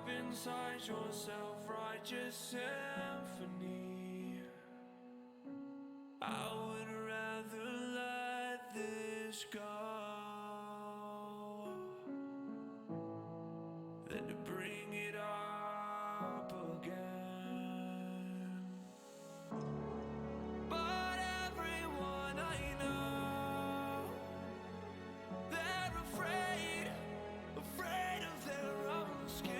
up inside your self-righteous symphony. I would rather let this go than to bring it up again. But everyone I know, they're afraid of their own skin,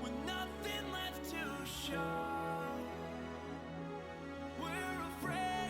with nothing left to show. We're afraid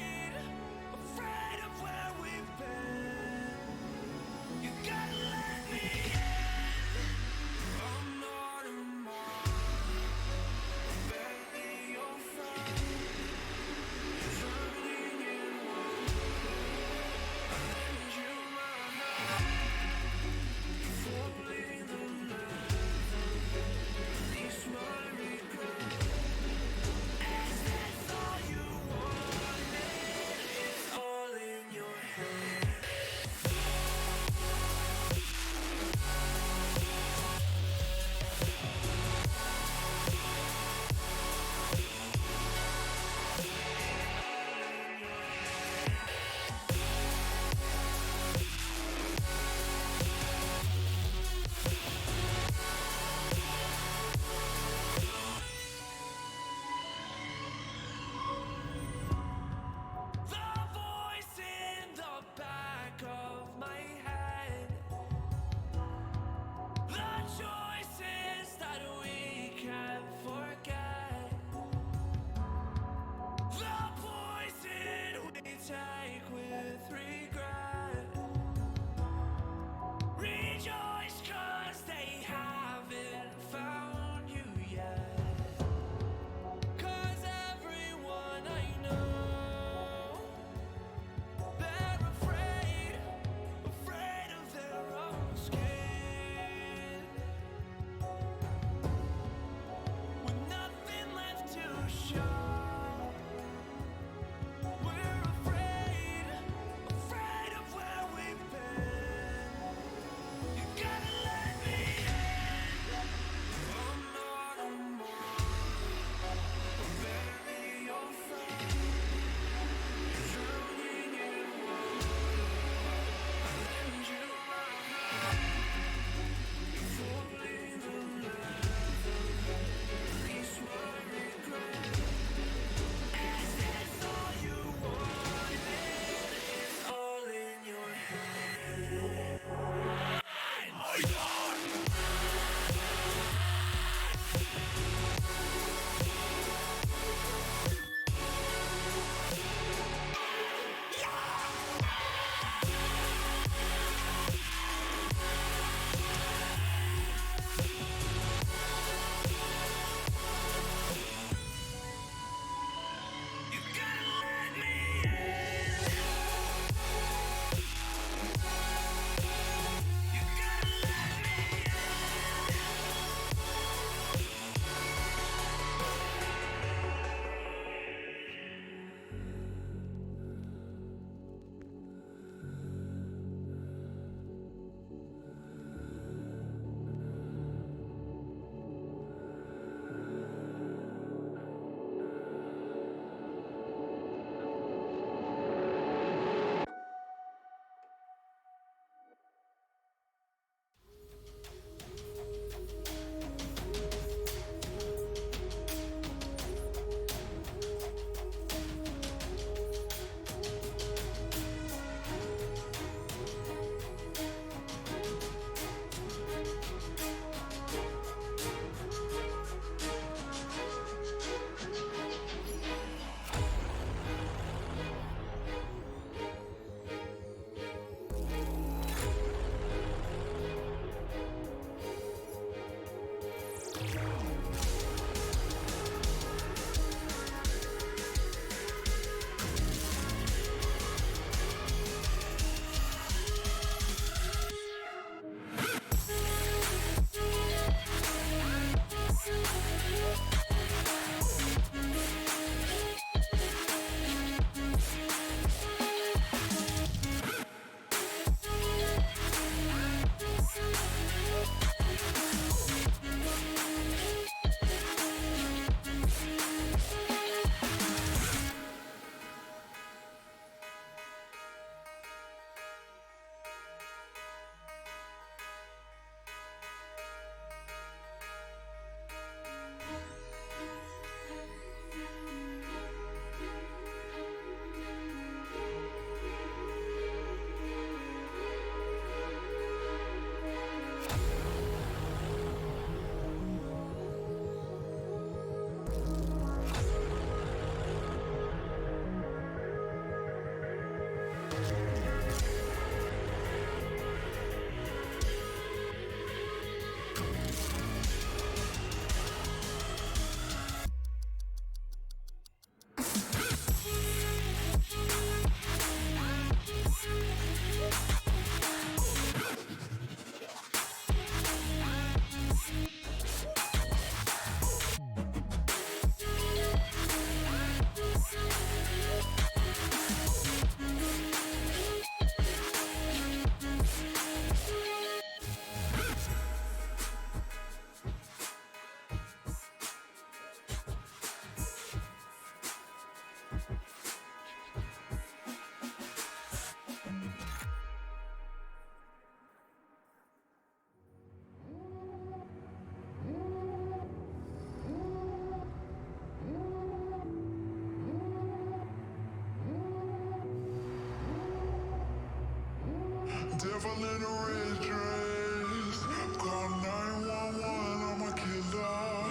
devil in a red dress. Call 911, I'm a killer.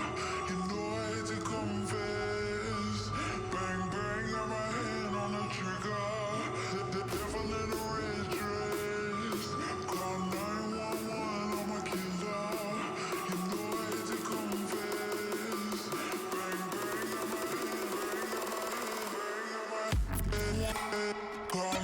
You know I hate to confess. Bang, bang, got my hand on the trigger. The devil in a red dress. Call 911, I'm a killer. You know I hate to confess. Bang, bang, got my hand, bang, got my hand, call.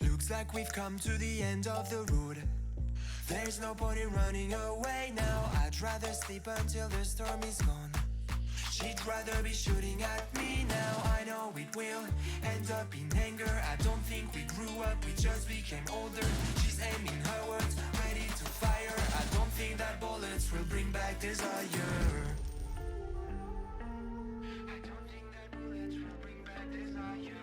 Looks like we've come to the end of the road. There's no point in running away now. I'd rather sleep until the storm is gone. She'd rather be shooting at me now. I know it will end up in anger. I don't think we grew up, we just became older. She's aiming her words, ready to fire. I don't think that bullets will bring back desire. I don't think that bullets will bring back desire.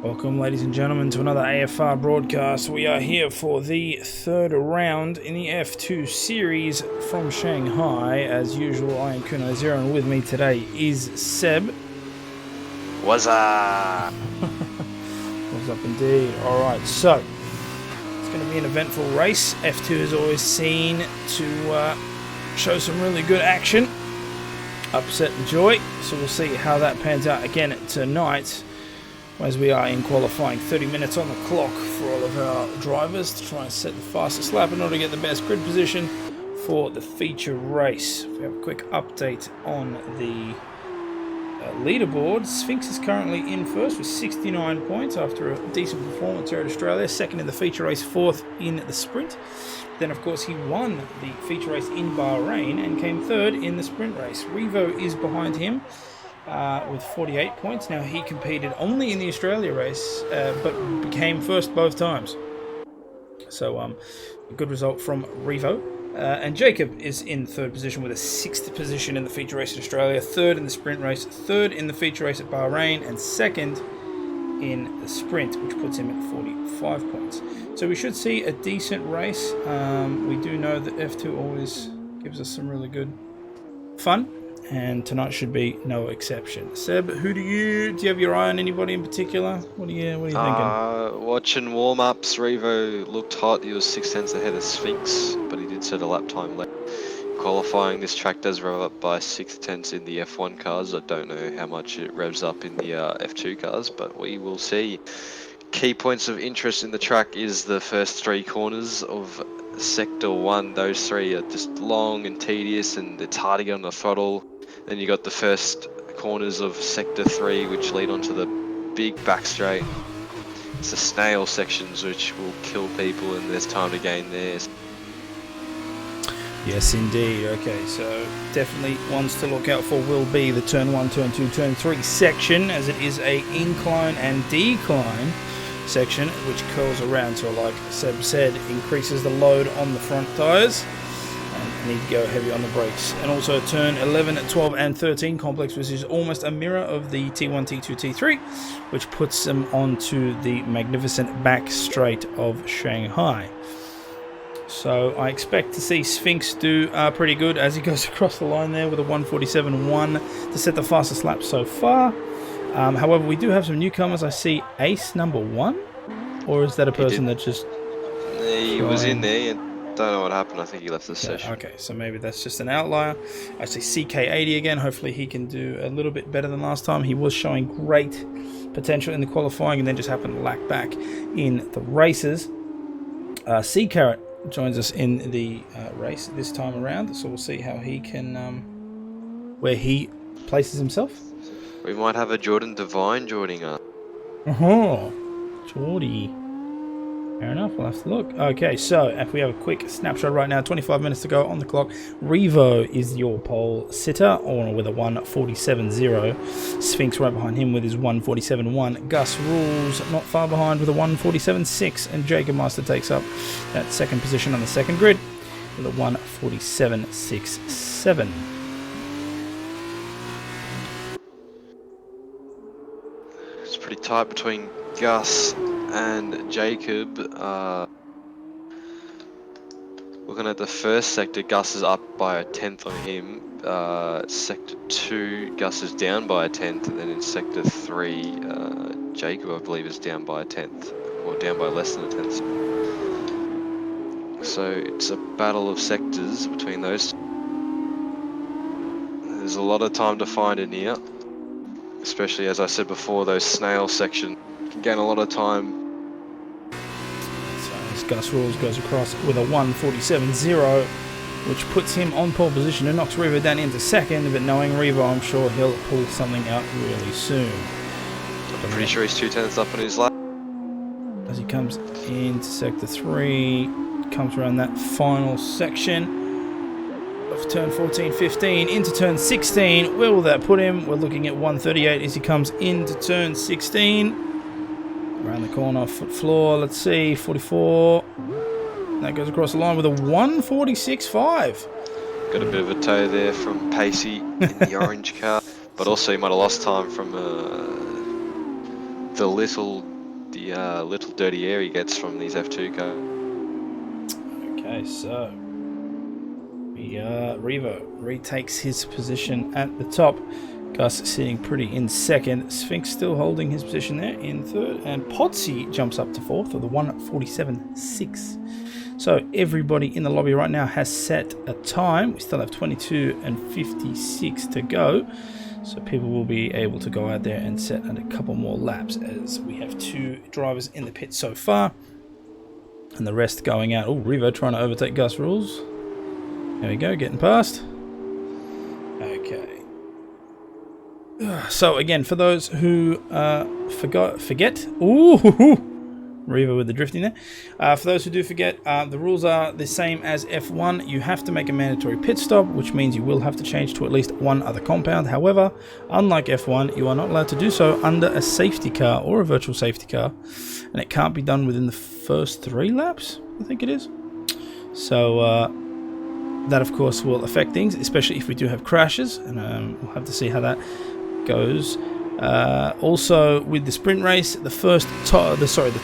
Welcome, ladies and gentlemen, to another AFR broadcast. We are here for the third round in the F2 series from Shanghai. As usual, I am Kuno Zero, and with me today is Seb. What's up? What's up, indeed? Alright, so it's going to be an eventful race. F2 is always seen to show some really good action, upset the joy. So we'll see how that pans out again tonight, as we are in qualifying. 30 minutes on the clock for all of our drivers to try and set the fastest lap in order to get the best grid position for the feature race. We have a quick update on the leaderboard. Sphinx is currently in first with 69 points after a decent performance here at Australia. Second in the feature race, fourth in the sprint. Then, of course, he won the feature race in Bahrain and came third in the sprint race. Revo is behind him with 48 points. Now, he competed only in the Australia race, but became first both times. So, a good result from Revo. And Jacob is in third position with a sixth position in the feature race at Australia, third in the sprint race, third in the feature race at Bahrain, and second in the sprint, which puts him at 45 points. So we should see a decent race. We do know that F2 always gives us some really good fun, and tonight should be no exception. Seb, do you have your eye on anybody in particular? What are you thinking? Watching warm-ups, Revo looked hot. He was 6/10 ahead of Sphinx, but he did set a lap time late. Qualifying, this track does rev up by 6/10 in the F1 cars. I don't know how much it revs up in the F2 cars, but we will see. Key points of interest in the track is the first three corners of Sector 1. Those three are just long and tedious, and it's hard to get on the throttle. Then you got the first corners of Sector 3, which lead onto the big back straight. It's the snail sections which will kill people, and there's time to gain there. Yes, indeed. Okay, so definitely ones to look out for will be the turn 1, turn 2, turn 3 section, as it is a incline and decline section, which curls around. So, like Seb said, increases the load on the front tyres and need to go heavy on the brakes. And also turn 11, 12 and 13 complex, which is almost a mirror of the T1, T2, T3, which puts them onto the magnificent back straight of Shanghai. So I expect to see Sphinx do pretty good as he goes across the line there with a 1:47.1 to set the fastest lap so far. However, we do have some newcomers. I see Ace number 1, or is that a person that just... He was in there and don't know what happened. I think he left the session. Okay, so maybe that's just an outlier. I see CK80 again. Hopefully he can do a little bit better than last time. He was showing great potential in the qualifying and then just happened to lack back in the races. C Carrot joins us in the race this time around, so we'll see how he can, where he places himself. We might have a Jordan Devine joining us. Geordie. Fair enough, we'll have to look. Okay, so if we have a quick snapshot right now, 25 minutes to go on the clock. Revo is your pole sitter, or with a 1:47.0. Sphinx right behind him with his 1:47.1. Gus Rules not far behind with a 1:47.6, and Jacob Master takes up that second position on the second grid with a 1:47.67. It's pretty tight between Gus and Jacob. Looking at the first sector, Gus is up by a 10th on him. Sector 2, Gus is down by a 10th, and then in Sector 3, Jacob, I believe, is down by a 10th, or down by less than a 10th. So it's a battle of sectors between those. There's a lot of time to find in here, especially, as I said before, those snail section can gain a lot of time. So as Gus Rules goes across with a 1:47.0, which puts him on pole position and knocks Revo down into second, but knowing Revo, I'm sure he'll pull something out really soon. I'm pretty sure he's 2/10 up on his lap. As he comes into Sector 3, comes around that final section of turn 14, 15, into turn 16. Where will that put him? We're looking at 1:38 as he comes into turn 16. Around the corner, foot floor, let's see, 44. That goes across the line with a 1:46.5. Got a bit of a toe there from Pacey in the orange car, but also he might have lost time from the little the little dirty air he gets from these F2 cars. Okay, so Revo retakes his position at the top. Gus sitting pretty in second. Sphinx still holding his position there in third. And Potsy jumps up to fourth with a 1:47.6. So everybody in the lobby right now has set a time. We still have 22 and 56 to go. So people will be able to go out there and set a couple more laps, as we have 2 drivers in the pit so far. And the rest going out. Oh, Revo trying to overtake Gus Rules. There we go, getting past. Okay. So again, for those who forget. Ooh, Revo with the drifting there. For those who do forget, the rules are the same as F1. You have to make a mandatory pit stop, which means you will have to change to at least one other compound. However, unlike F1, you are not allowed to do so under a safety car or a virtual safety car, and it can't be done within the first 3 laps, I think it is. So that of course will affect things, especially if we do have crashes, and we'll have to see how that goes. Also with the sprint race, the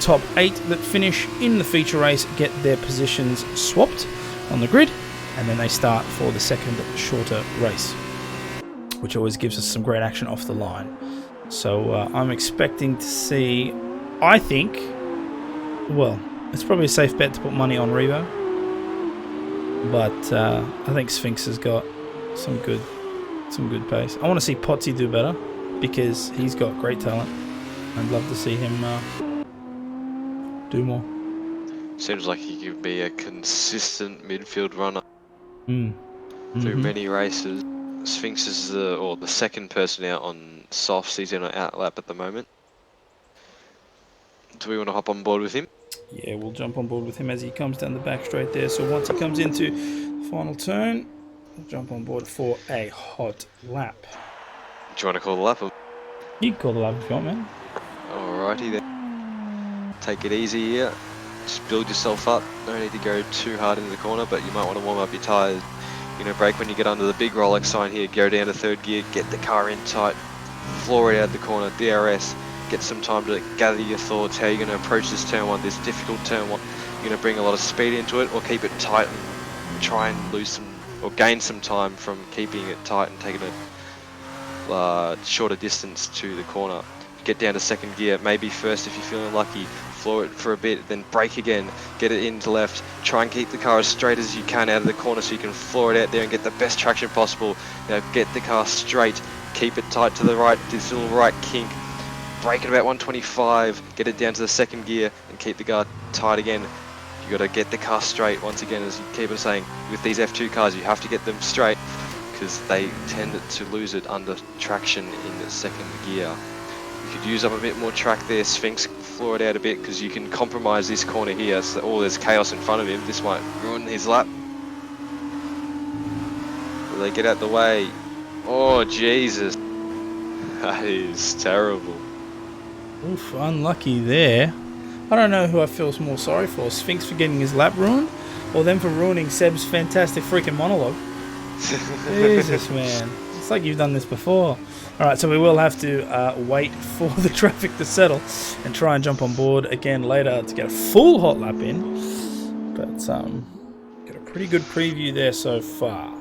top 8 that finish in the feature race get their positions swapped on the grid, and then they start for the second shorter race, which always gives us some great action off the line. So I'm expecting to see, I think, well, it's probably a safe bet to put money on Revo, but I think Sphinx has got some good pace. I want to see Potsy do better, because he's got great talent. I'd love to see him do more. Seems like he could be a consistent midfield runner Mm-hmm. through many races. Sphinx is the second person out on softs. He's in an out lap at the moment. Do we want to hop on board with him? Yeah, we'll jump on board with him as he comes down the back straight there. So once he comes into the final turn, we'll jump on board for a hot lap. Do you want to call the lap? You can call the lap if you want, man. Alrighty then. Take it easy here. Just build yourself up. No need to go too hard into the corner, but you might want to warm up your tyres. You know, brake when you get under the big Rolex sign here. Go down to third gear, get the car in tight, floor it out the corner, DRS. Get some time to gather your thoughts. How you're going to approach this turn 1, this difficult turn 1. You're going to bring a lot of speed into it, or keep it tight and try and lose some, or gain some time from keeping it tight and taking a shorter distance to the corner. Get down to second gear, maybe first if you're feeling lucky, floor it for a bit, then brake again, get it into left, try and keep the car as straight as you can out of the corner so you can floor it out there and get the best traction possible. You know, get the car straight, keep it tight to the right, this little right kink, brake at about 125, get it down to the second gear and keep the car tight again. You got to get the car straight once again, as you keep on saying, with these F2 cars you have to get them straight, because they tend to lose it under traction in the second gear. You could use up a bit more track there, Sphinx, floor it out a bit, because you can compromise this corner here. So, there's chaos in front of him. This might ruin his lap. Will they get out the way? Oh, Jesus. That is terrible. Oof, unlucky there. I don't know who I feel more sorry for. Sphinx for getting his lap ruined, or them for ruining Seb's fantastic freaking monologue. Jesus, man. It's like you've done this before. Alright, so we will have to wait for the traffic to settle and try and jump on board again later to get a full hot lap in. But got a pretty good preview there so far.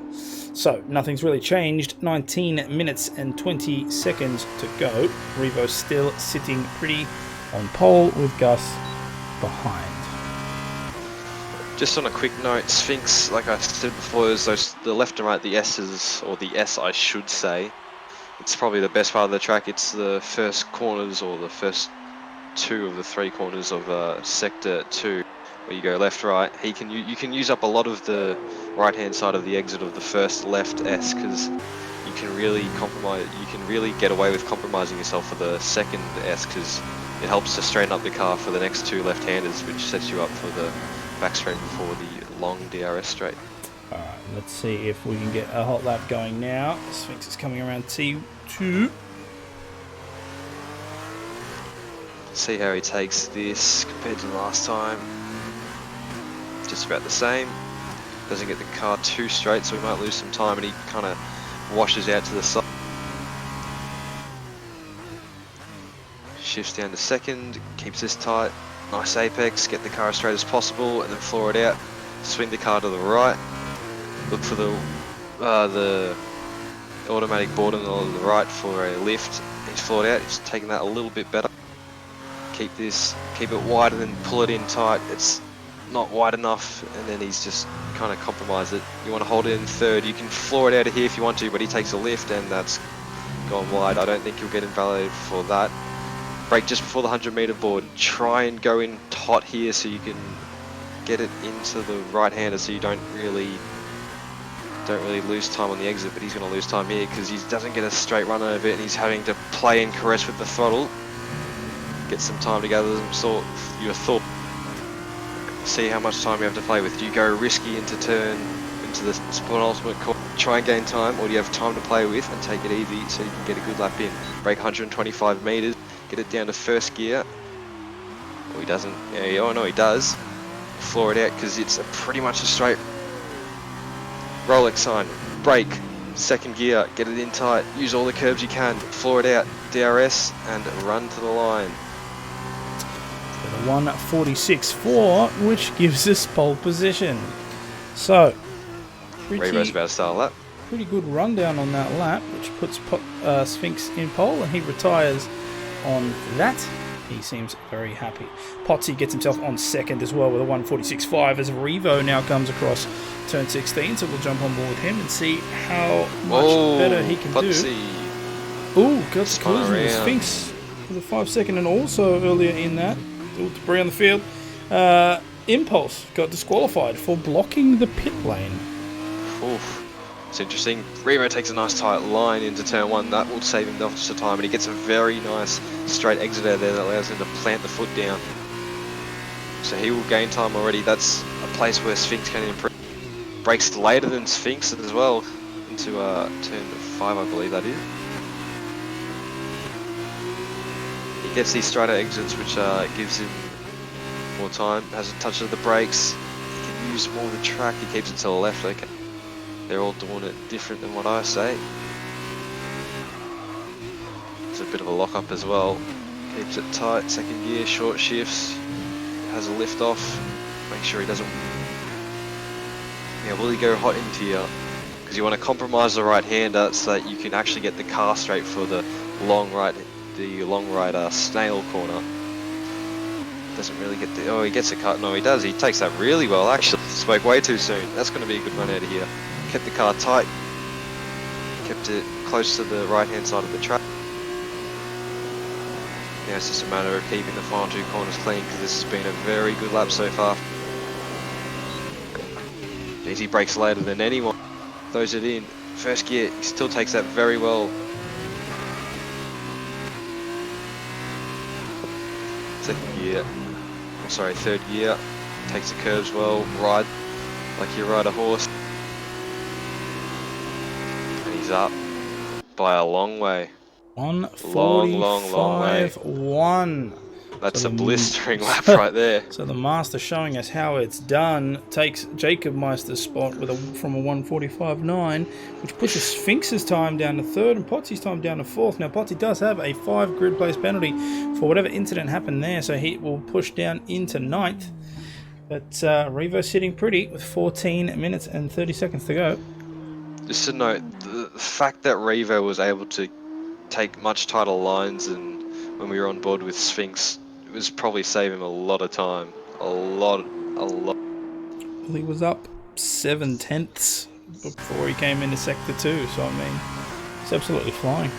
So, nothing's really changed. 19 minutes and 20 seconds to go. Revo's still sitting pretty on pole with Gus behind. Just on a quick note, Sphinx, like I said before, there's the left and right, the S's, or the S I should say. It's probably the best part of the track. It's the first corners, or the first 2 of the 3 corners of sector 2, where you go left, right. You can use up a lot of the right-hand side of the exit of the first left S, because you can really compromise. You can really get away with compromising yourself for the second S, because it helps to straighten up the car for the next 2 left-handers, which sets you up for the back straight before the long DRS straight. Alright, let's see if we can get a hot lap going now. Sphinx is coming around T2. See how he takes this compared to last time. Just about the same. Doesn't get the car too straight, so we might lose some time, and he kind of washes out to the side. Shifts down to second, keeps this tight. Nice apex, get the car as straight as possible, and then floor it out. Swing the car to the right. Look for the automatic board on the right for a lift. He's floored out. He's taking that a little bit better. Keep it wide, and then pull it in tight. It's not wide enough, and then he's just kind of compromised it. You want to hold it in third. You can floor it out of here if you want to, but he takes a lift, and that's gone wide. I don't think you'll get invalidated for that. Brake just before the 100-meter board. Try and go in hot here so you can get it into the right-hander, so you don't really lose time on the exit. But he's going to lose time here because he doesn't get a straight run over it, and he's having to play and caress with the throttle. Get some time to gather your thought. See how much time you have to play with. Do you go risky into the penultimate corner, try and gain time, or do you have time to play with and take it easy so you can get a good lap in? Brake 125 meters, get it down to first gear. Oh, he doesn't. Yeah, oh no, he does. Floor it out because it's pretty much a straight Rolex sign. Brake, second gear, get it in tight, use all the curbs you can, floor it out, DRS, and run to the line. 1:46.4, which gives us pole position. So, Revo's about to start a lap. Pretty good rundown on that lap, which puts Sphinx in pole, and he retires on that. He seems very happy. Potsy gets himself on second as well with a 1:46.5 as Revo now comes across turn 16. So we'll jump on board with him and see how much better he can Potsy. do. Ooh, got the collision with Sphinx for the 5 second, and also earlier in that, all debris on the field. Impulse got disqualified for blocking the pit lane. Oof. It's interesting. Revo takes a nice tight line into turn 1. That will save him lots of time, and he gets a very nice straight exit out there that allows him to plant the foot down. So he will gain time already. That's a place where Sphinx can improve. Brakes later than Sphinx as well into turn 5, I believe that is. He gets these straighter exits, which gives him more time. Has a touch of the brakes. He can use more of the track. He keeps it to the left. Okay. They're all doing it different than what I say. It's a bit of a lock-up as well. Keeps it tight, second gear, short shifts. Has a lift off. Make sure he doesn't... Yeah, will he go hot into here? Because you want to compromise the right-hander so that you can actually get the car straight for the long right snail corner. Doesn't really get the... Oh, he gets a cut. No, he does. He takes that really well, actually. Spoke way too soon. That's going to be a good run out of here. Kept the car tight, kept it close to the right hand side of the track. Now it's just a matter of keeping the final 2 corners clean, because this has been a very good lap so far. He brakes later than anyone, throws it in. First gear, he still takes that very well. Third gear, takes the curves well, ride like you ride a horse. Up by a long way. 1:45.1. That's a blistering lap right there. So the master showing us how it's done takes Jacob Meister's spot from a 1:45.9, which pushes Sphinx's time down to third and Potsy's time down to fourth. Now Potsy does have a 5 grid place penalty for whatever incident happened there, so he will push down into ninth. But Revo sitting pretty with 14 minutes and 30 seconds to go. Just to note, the fact that Revo was able to take much tighter lines than when we were on board with Sphinx, it was probably saving him a lot of time. A lot. Well, he was up 7/10 before he came into Sector 2, so I mean, he's absolutely flying.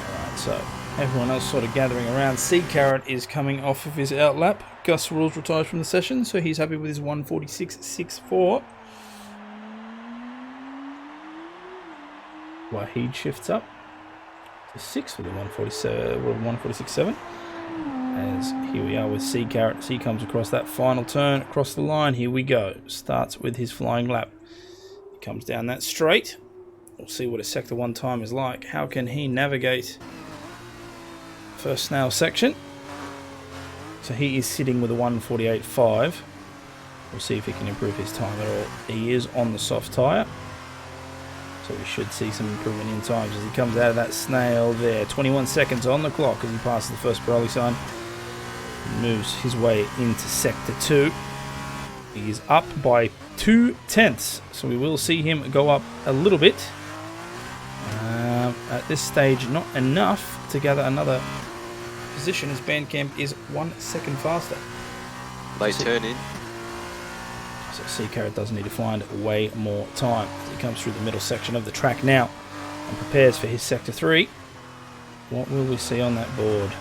Alright, so everyone else sort of gathering around. C Carrot is coming off of his outlap. Gus Rules retires from the session, so he's happy with his 1:46.64. Wahid shifts up to 6 with a 1:46.7. As here we are with C Carrot. C comes across that final turn, across the line. Here we go. Starts with his flying lap. He comes down that straight. We'll see what a Sector 1 time is like. How can he navigate first snail section? So he is sitting with a 1:48.5. We'll see if he can improve his time at all. He is on the soft tyre. So we should see some improvement in times as he comes out of that snail there. 21 seconds on the clock as he passes the first Pirelli sign. Moves his way into Sector 2. He is up by 0.2, so we will see him go up a little bit. At this stage, not enough to gather another position as Bandcamp is 1 second faster. They turn in. So Sea Carrot does need to find way more time. He comes through the middle section of the track now and prepares for his Sector 3. What will we see on that board?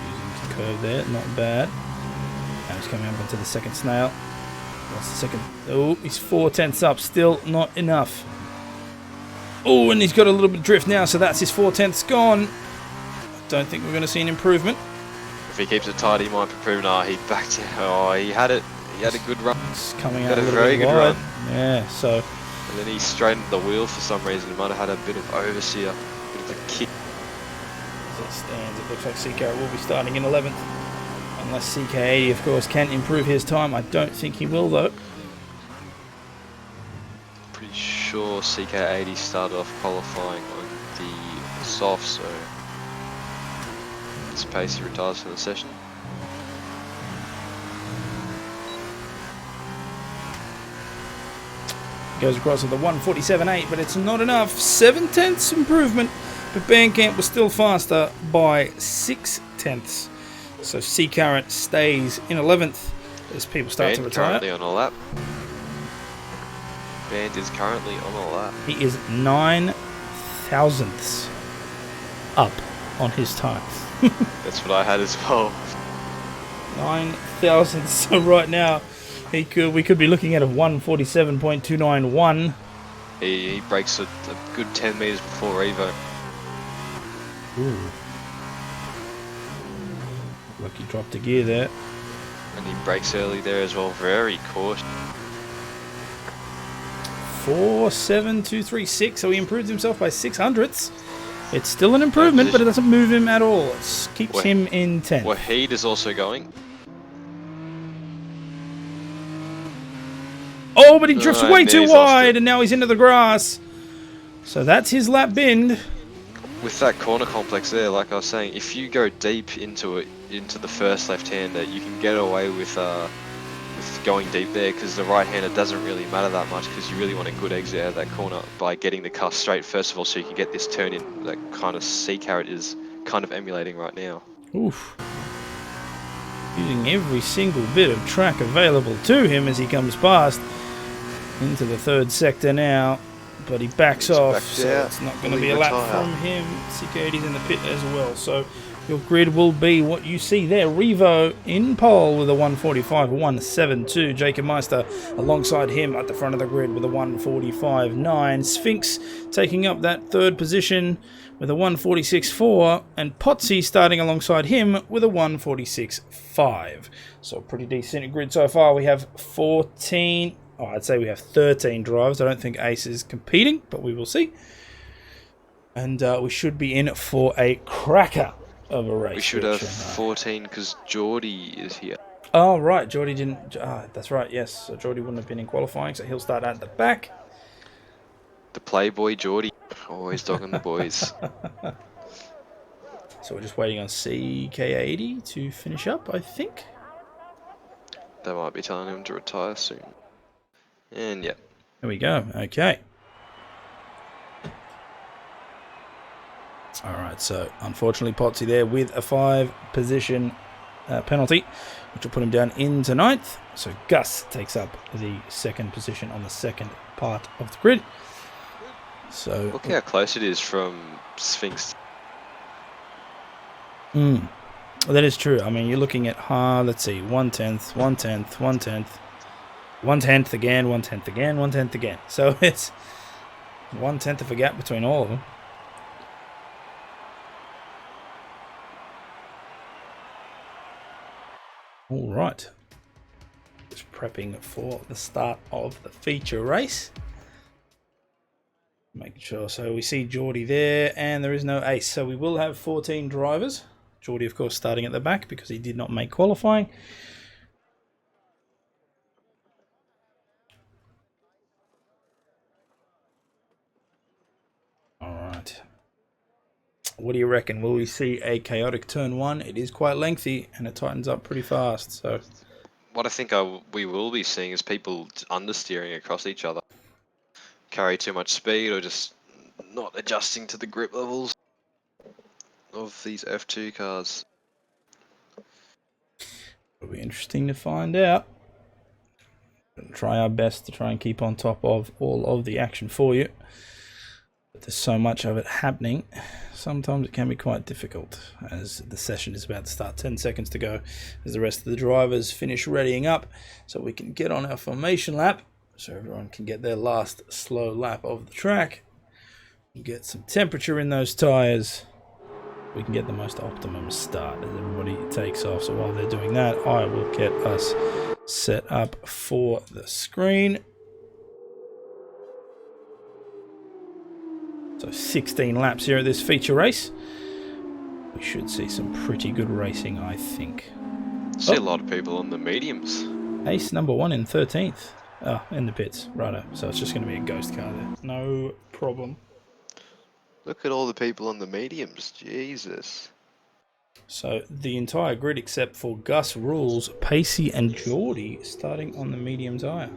Using the curve there, not bad. Now he's coming up into the second snail. What's the second? Oh, he's 0.4 up, still not enough. Oh, and he's got a little bit of drift now, so that's his 0.4 gone. I don't think we're going to see an improvement. If he keeps it tight, he might improve. No, he backed out. Oh, he had it. He had a good run. It's coming out Had a a little very bit good wide. run. Yeah, so And then he straightened the wheel for some reason. He might have had a bit of overseer, a bit of a kick. as it stands, it looks like Sea Carrot will be starting in 11th. Unless CK80, of course, can improve his time. I don't think he will, though. Pretty sure CK80 started off qualifying on the soft, so this pace he retires for the session. Goes across with a 147.8, but it's not enough. 0.7 improvement, but Bandcamp was still faster by 0.6. So Sea Carrot stays in 11th as people start to Band retire. currently on a lap. Band is currently on a lap. He is 9 thousandths up on his time. That's what I had as well. 9 thousandths. So right now, we could be looking at a 147.291. He breaks a good 10 meters before Evo. Ooh. Lucky dropped a gear there. And he breaks early there as well. Very cautious. 47236. So he improved himself by 600ths. It's still an improvement, but it doesn't move him at all. It keeps him in 10th. Wahid is also going. Oh, but he drifts way and too he's lost wide, it. and now he's into the grass. So that's his lap bend. With that corner complex there, like I was saying, if you go deep into it, into the first left-hander, you can get away with going deep there, because the right-hander doesn't really matter that much, because you really want a good exit out of that corner by getting the car straight first of all, so you can get this turn in that kind of Sea Carrot is kind of emulating right now. Oof. Using every single bit of track available to him as he comes past into the third sector now, but he backs off, back so out. it's not going to Will be he a lap retire? from him. CK80's in the pit as well, so your grid will be what you see there. Revo in pole with a 145.172. Jacob Meister alongside him at the front of the grid with a 145.9. Sphinx taking up that third position with a 146.4, and Potsy starting alongside him with a 146.5. So pretty decent grid so far. We have 14... Oh, I'd say we have 13 drivers. I don't think Ace is competing, but we will see. And we should be in for a cracker of a race. We should have 14 because Geordie is here. Oh, right. Geordie didn't... that's right, yes. So Geordie wouldn't have been in qualifying, so he'll start at the back. The Playboy Geordie. Always dogging the boys. So we're just waiting on CK80 to finish up, I think. They might be telling him to retire soon. And yeah. There we go. Okay. Alright, so unfortunately Potsy there with a 5-position penalty, which will put him down into 9th. So Gus takes up the second position on the second part of the grid. So Look how close it is from Sphinx. that is true. I mean, you're looking at, let's see, 1/10, 1/10, 1/10, 1/10 again, 1/10 again, 1/10 again. So it's 1/10 of a gap between all of them. All right. Just prepping for the start of the feature race. Making sure. So we see Geordie there, and there is no Ace. So we will have 14 drivers. Geordie, of course, starting at the back because he did not make qualifying. what do you reckon? Will we see a chaotic turn 1? It is quite lengthy and it tightens up pretty fast. So What I think we will be seeing is people understeering across each other. Carry too much speed or just not adjusting to the grip levels of these F2 cars. it'll be interesting to find out. We'll try our best to try and keep on top of all of the action for you. But there's so much of it happening, sometimes it can be quite difficult, as the session is about to start. 10 seconds to go as the rest of the drivers finish readying up so we can get on our formation lap, so everyone can get their last slow lap of the track and get some temperature in those tyres. We can get the most optimum start as everybody takes off. So while they're doing that, I will get us set up for the screen. So 16 laps here at this feature race. We should see some pretty good racing, I think. See a lot of people on the mediums. Ace number 1 in 13th. Oh, in the pits. Righto. So it's just going to be a ghost car there. No problem. Look at all the people on the mediums. Jesus. So the entire grid except for Gus, Rules, Pacey and Geordie starting on the medium tyre.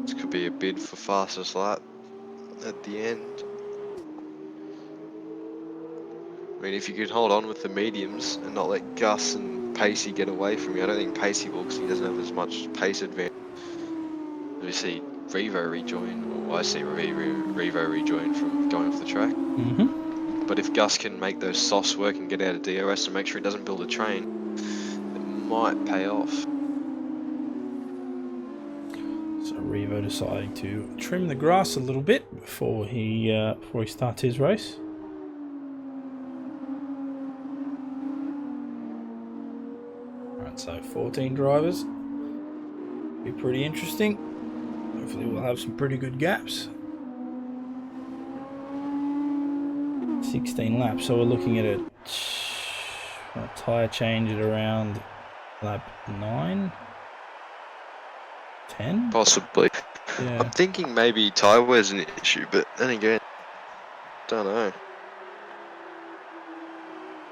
This could be a bid for fastest lap at the end. I mean, if you could hold on with the mediums and not let Gus and Pacey get away from you. I don't think Pacey will, because he doesn't have as much pace advantage. We see Revo rejoin, or I see Revo rejoin from going off the track. But if Gus can make those softs work and get out of DRS and make sure he doesn't build a train, it might pay off. So Revo deciding to trim the grass a little bit before he starts his race. Alright, so 14 drivers. Be pretty interesting. Hopefully we'll have some pretty good gaps. 16 laps, so we're looking at a tyre change at around lap 9? 10? Possibly. Yeah. I'm thinking maybe tyre wear's an issue, but then again, don't know.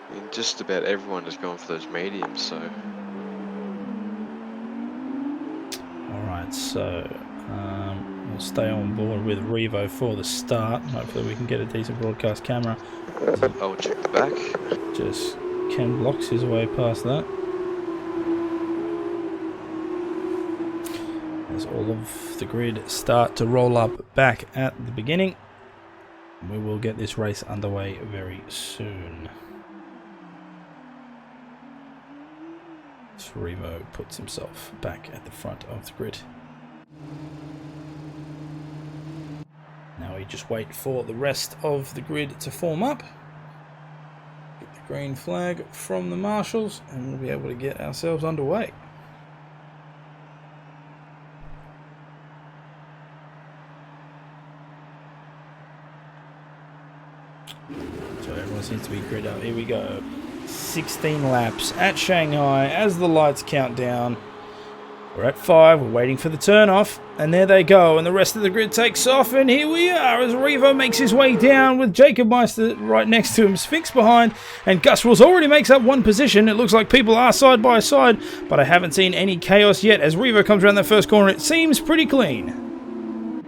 I mean, just about everyone has gone for those mediums, so... Alright, so we'll stay on board with Revo for the start. Hopefully we can get a decent broadcast camera. I'll check the back. Just Ken blocks his way past that. As all of the grid start to roll up back at the beginning. We will get this race underway very soon. So Revo puts himself back at the front of the grid. Now we just wait for the rest of the grid to form up. Get the green flag from the marshals and we'll be able to get ourselves underway. So everyone seems to be grid up. Here we go. 16 laps at Shanghai as the lights count down. We're at 5, we're waiting for the turn off, and there they go, and the rest of the grid takes off, and here we are as Revo makes his way down with Jacob Meister right next to him, Sphinx behind, and Gus Rules already makes up one position. It looks like people are side by side, but I haven't seen any chaos yet as Revo comes around that first corner. It seems pretty clean.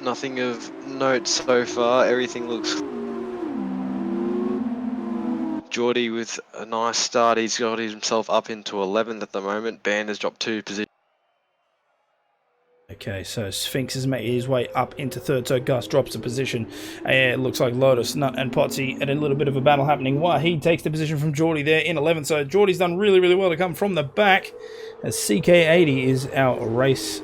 Nothing of note so far, everything looks... Geordie with a nice start, he's got himself up into 11th at the moment. Band has dropped 2 positions. Okay, so Sphinx has made his way up into 3rd, so Gus drops a position. It looks like Lotus, Nut and Potsy and a little bit of a battle happening. He takes the position from Geordie there in 11th, so Geordie's done really, really well to come from the back as CK80 is our race...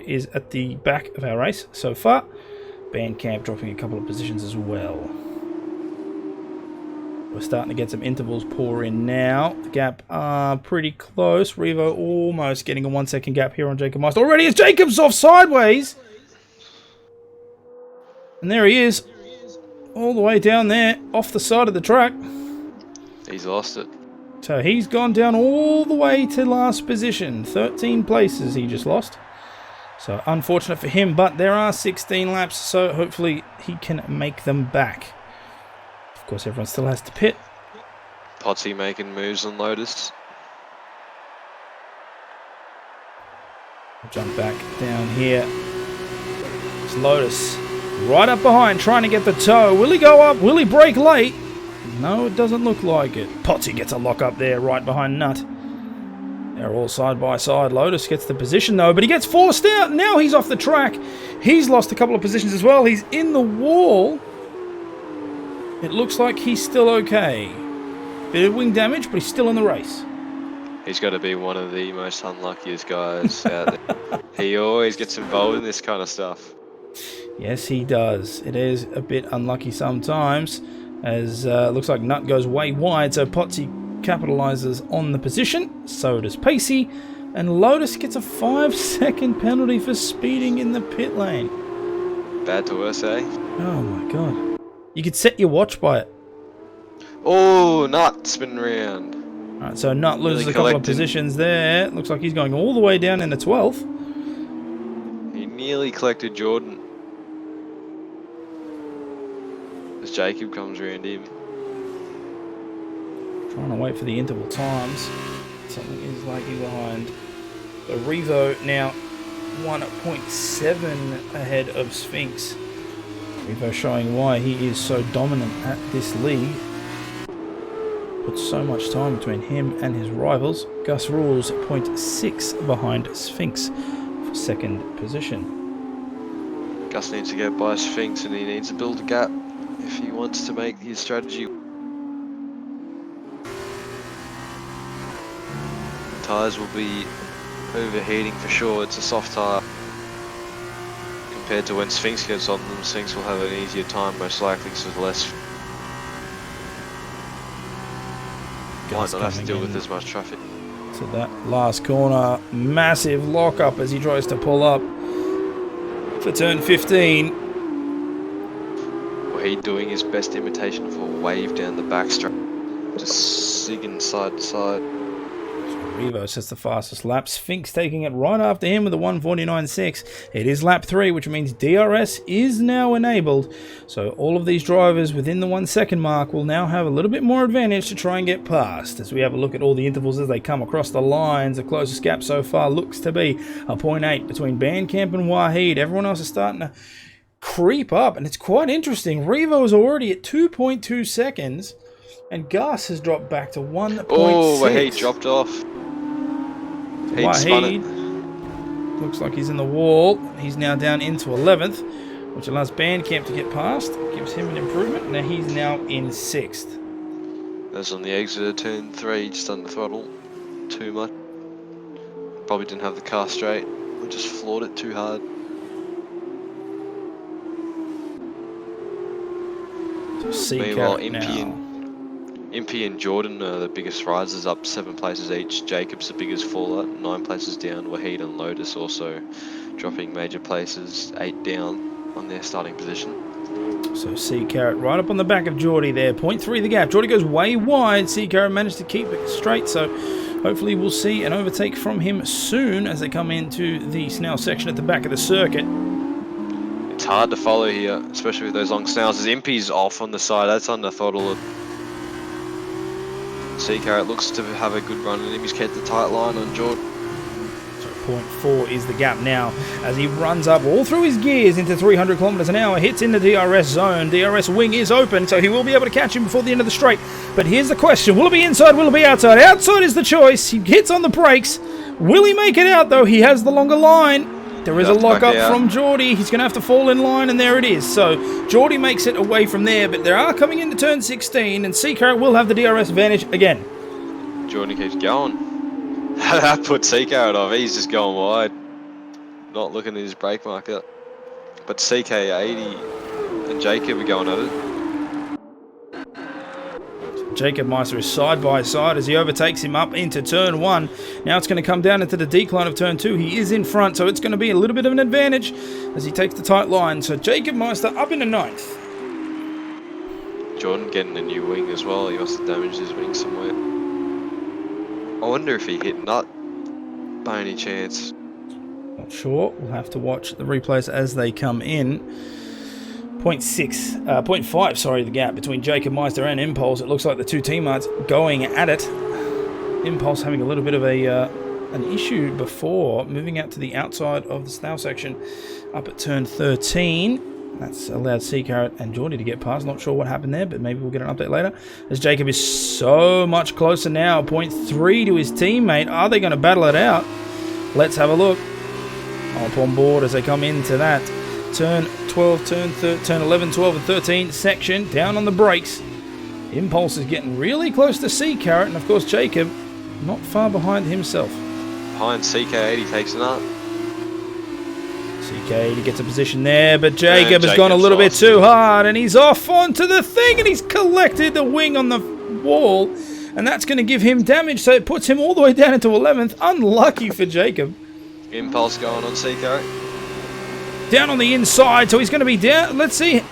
is at the back of our race so far. Bandcamp dropping a couple of positions as well. We're starting to get some intervals pour in now. The gap pretty close. Revo almost getting a 1 second gap here on Jacob Meister. Already as Jacob's off sideways. And there he is. All the way down there, off the side of the track. He's lost it. So he's gone down all the way to last position. 13 places he just lost. So unfortunate for him, but there are 16 laps, so hopefully he can make them back. Of course, everyone still has to pit. Potsy making moves on Lotus. We'll jump back down here. It's Lotus right up behind, trying to get the toe. Will he go up? Will he brake late? No, it doesn't look like it. Potsy gets a lock up there right behind Nut. They're all side by side. Lotus gets the position though, but he gets forced out. Now he's off the track. He's lost a couple of positions as well. He's in the wall. It looks like he's still okay. Bit of wing damage, but he's still in the race. He's got to be one of the most unluckiest guys out there. He always gets involved in this kind of stuff. Yes, he does. It is a bit unlucky sometimes, as looks like Nut goes way wide, so Potsy capitalizes on the position. So does Pacey, and Lotus gets a 5-second penalty for speeding in the pit lane. Bad to us, eh? Oh my god. You could set your watch by it. Oh, Nut spinning around. Alright, so Nut loses Really a couple of collecting. positions there. Looks like he's going all the way down in the 12th. He nearly collected Jordan. As Jacob comes around him. Trying to wait for the interval times. Something is lagging behind. So Revo now 1.7 ahead of Sphinx. Revo showing why he is so dominant at this league. Put so much time between him and his rivals. Gus Rules 0.6 behind Sphinx for second position. Gus needs to get by Sphinx and he needs to build a gap if he wants to make his strategy. Tyres will be overheating for sure. It's a soft tyre. Compared to when Sphinx gets on them, Sphinx will have an easier time most likely because there's less. Might not have to deal with as much traffic. So that last corner, massive lockup as he tries to pull up for turn 15. He doing his best imitation of a wave down the backstrap, just zigging side to side. Revo sets the fastest lap. Sphinx taking it right after him with a 1:49.6. It is lap 3, which means DRS is now enabled. So all of these drivers within the 1 second mark will now have a little bit more advantage to try and get past. As we have a look at all the intervals as they come across the lines, the closest gap so far looks to be a 0.8 between Bandcamp and Wahid. Everyone else is starting to creep up, and it's quite interesting. Revo is already at 2.2 seconds, and Gus has dropped back to 1.6. Oh, Wahid dropped off. He'd spun it. Wahid looks like he's in the wall. He's now down into 11th, which allows Bandcamp to get past. Gives him an improvement. Now he's now in 6th. That's on the exit of turn 3, just under throttle. Too much. Probably didn't have the car straight. We just floored it too hard. Meanwhile, Impy and Jordan are the biggest rises, up 7 places each. Jacob's the biggest faller, 9 places down. Wahid and Lotus also dropping major places, 8 down on their starting position. So C Carrot right up on the back of Geordie there. 0.3 the gap. Geordie goes way wide. C Carrot managed to keep it straight, so hopefully we'll see an overtake from him soon as they come into the snail section at the back of the circuit. It's hard to follow here, especially with those long snails. As Impy's off on the side, that's under throttle. C Carrot looks to have a good run in him. He's kept the tight line on Jordan. So 0.4 is the gap now as he runs up all through his gears into 300 kilometers an hour, hits in the DRS zone. DRS wing is open, so he will be able to catch him before the end of the straight. But here's the question: will it be inside? Will it be outside? Outside is the choice. He hits on the brakes. Will he make it out though? He has the longer line. There is a lock-up from Geordie. He's going to have to fall in line, and there it is. So Geordie makes it away from there, but they are coming into turn 16, and C-Carrot will have the DRS advantage again. Geordie keeps going. That put C-Carrot off. He's just going wide. Not looking at his brake marker. But CK80 and Jacob are going at it. Jacob Meister is side by side as he overtakes him up into turn 1. Now it's going to come down into the decline of turn 2. He is in front, so it's going to be a little bit of an advantage as he takes the tight line. So Jacob Meister up into 9th. Jordan getting a new wing as well. He must have damaged his wing somewhere. I wonder if he hit Nut by any chance. Not sure. We'll have to watch the replays as they come in. 0.5, sorry, the gap between Jacob Meister and Impulse. It looks like the two teammates going at it. Impulse having a little bit of an issue before, moving out to the outside of the snail section up at turn 13. That's allowed Sea Carrot and Geordie to get past. Not sure what happened there, but maybe we'll get an update later. As Jacob is so much closer now. 0.3 to his teammate. Are they going to battle it out? Let's have a look. Up on board as they come into that turn 12, turn 11, 12 and 13 section. Down on the brakes. Impulse is getting really close to Sea Carrot. And of course Jacob not far behind himself. Behind CK80 takes it up. CK80 gets a position there, but Jacob has gone a little bit too hard, and he's off onto the thing, and he's collected the wing on the wall, and that's going to give him damage, so it puts him all the way down into 11th. Unlucky for Jacob. Impulse going on CK. Down on the inside, so he's going to be down. Let's see.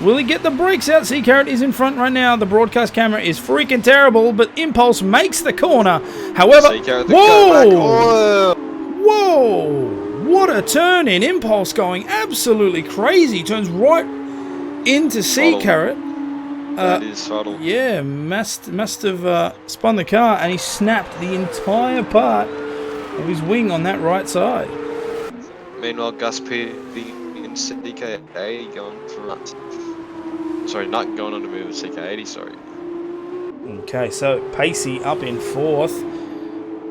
Will he get the brakes out? Sea Carrot is in front right now. The broadcast camera is freaking terrible, but Impulse makes the corner. However, whoa! Whoa! What a turn in. Impulse going absolutely crazy. Turns right into Sea Carrot. That is subtle. Yeah, must have spun the car, and he snapped the entire part of his wing on that right side. Meanwhile, Gus P and CK80 going for nuts. Sorry, not going on to move with CK80, sorry. Okay, so Pacey up in 4th.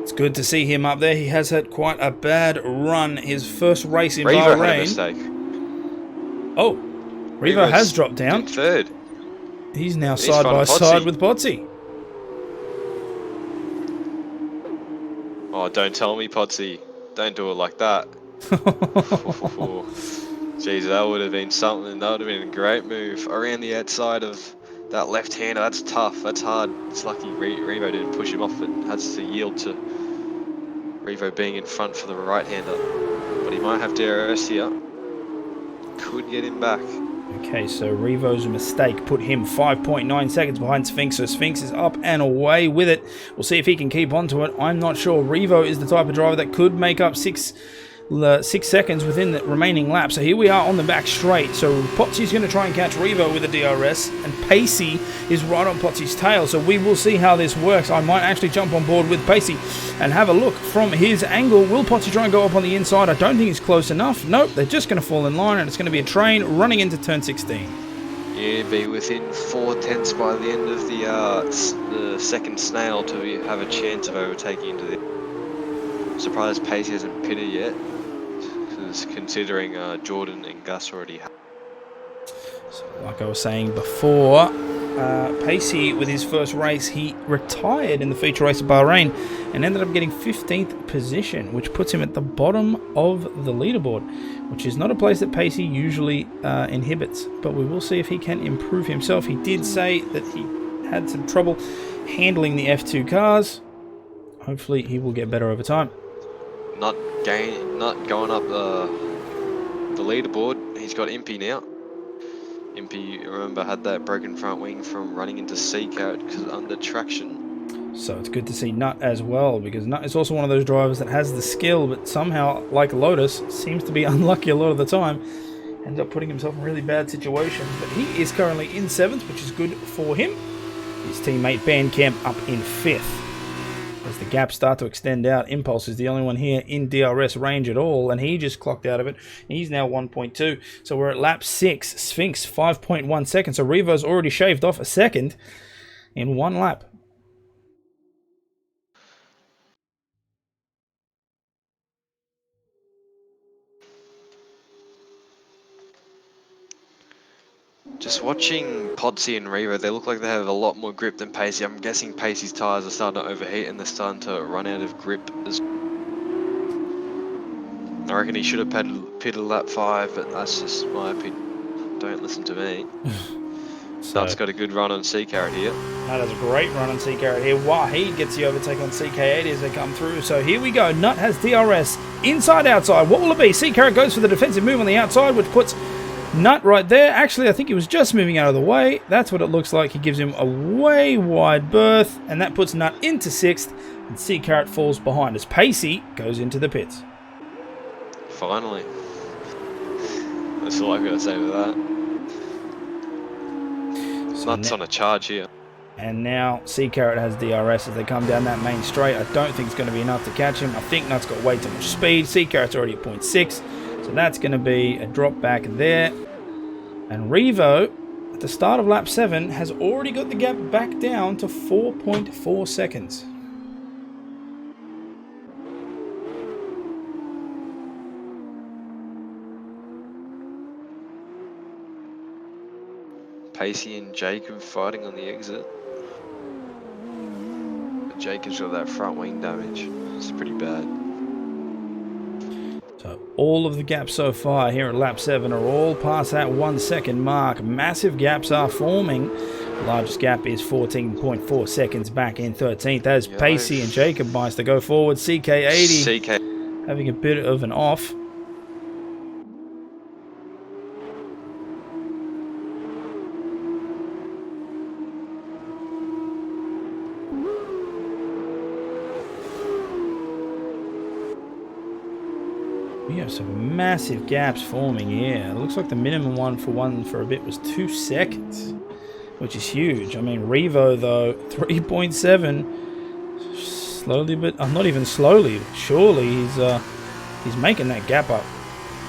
It's good to see him up there. He has had quite a bad run. His first race in Bahrain. Had a mistake. Oh, Revo has dropped down. 3rd. He's now side by side with Potsy. Oh, don't tell me, Potsy. Don't do it like that. Jeez, that would have been something. That would have been a great move around the outside of that left-hander. That's tough. That's hard. It's lucky Revo didn't push him off. It has to yield to Revo being in front for the right-hander. But he might have DRS here. Could get him back. Okay, so Revo's mistake put him 5.9 seconds behind Sphinx. So Sphinx is up and away with it. We'll see if he can keep on to it. I'm not sure. Revo is the type of driver that could make up 6 seconds within the remaining lap. So here we are on the back straight. So Potsy's going to try and catch Revo with a DRS, and Pacey is right on Potsy's tail. So we will see how this works. I might actually jump on board with Pacey and have a look from his angle. Will Potsy try and go up on the inside? I don't think it's close enough. Nope, they're just going to fall in line, and it's going to be a train running into turn 16. Yeah, be within 4 tenths by the end of the second snail to have a chance of overtaking into the. Surprised Pacey hasn't pitted yet. Considering Jordan and Gus already have. So like I was saying before, Pacey, with his first race, he retired in the feature race of Bahrain and ended up getting 15th position, which puts him at the bottom of the leaderboard, which is not a place that Pacey usually inhibits, but we will see if he can improve himself. He did say that he had some trouble handling the F2 cars. Hopefully he will get better over time. Not going up the leaderboard. He's got Impy now. Impy, remember, had that broken front wing from running into Sea Carrot because under traction. So it's good to see Nut as well, because Nut is also one of those drivers that has the skill, but somehow, like Lotus, seems to be unlucky a lot of the time. Ends up putting himself in really bad situations. But he is currently in 7th, which is good for him. His teammate Bandcamp up in 5th. As the gaps start to extend out, Impulse is the only one here in DRS range at all, and he just clocked out of it. He's now 1.2, so we're at lap 6. Sphinx 5.1 seconds, so Revo's already shaved off a second in 1 lap. Just watching Podsy and Revo, they look like they have a lot more grip than Pacey. I'm guessing Pacey's tyres are starting to overheat and they're starting to run out of grip. I reckon he should have pitted lap 5, but that's just my opinion. Don't listen to me. So Nut's got a good run on Sea Carrot here. That is a great run on Sea Carrot here. Wahid gets the overtake on CK80 as they come through. So here we go. Nut has DRS. Inside, outside. What will it be? Sea Carrot goes for the defensive move on the outside, which puts Nut right there. Actually, I think he was just moving out of the way. That's what it looks like. He gives him a way wide berth, and that puts Nut into 6th, and Sea Carrot falls behind as Pacey goes into the pits. Finally. That's all I've got to say to that. So Nuts on a charge here. And now Sea Carrot has DRS as they come down that main straight. I don't think it's going to be enough to catch him. I think Nut's got way too much speed. Sea Carrot's already at 0.6. So that's going to be a drop back there. And Revo, at the start of lap 7, has already got the gap back down to 4.4 seconds. Pacey and Jacob fighting on the exit. But Jacob's got that front wing damage. It's pretty bad. So all of the gaps so far here at lap 7 are all past that 1 second mark. Massive gaps are forming. The largest gap is 14.4 seconds back in 13th as Pacey and Jacob Bice to go forward. CK80 having a bit of an off. We have some massive gaps forming here. It looks like the minimum one for a bit was 2 seconds, which is huge. I mean, Revo though, 3.7, slowly, but not even slowly. Surely he's making that gap up.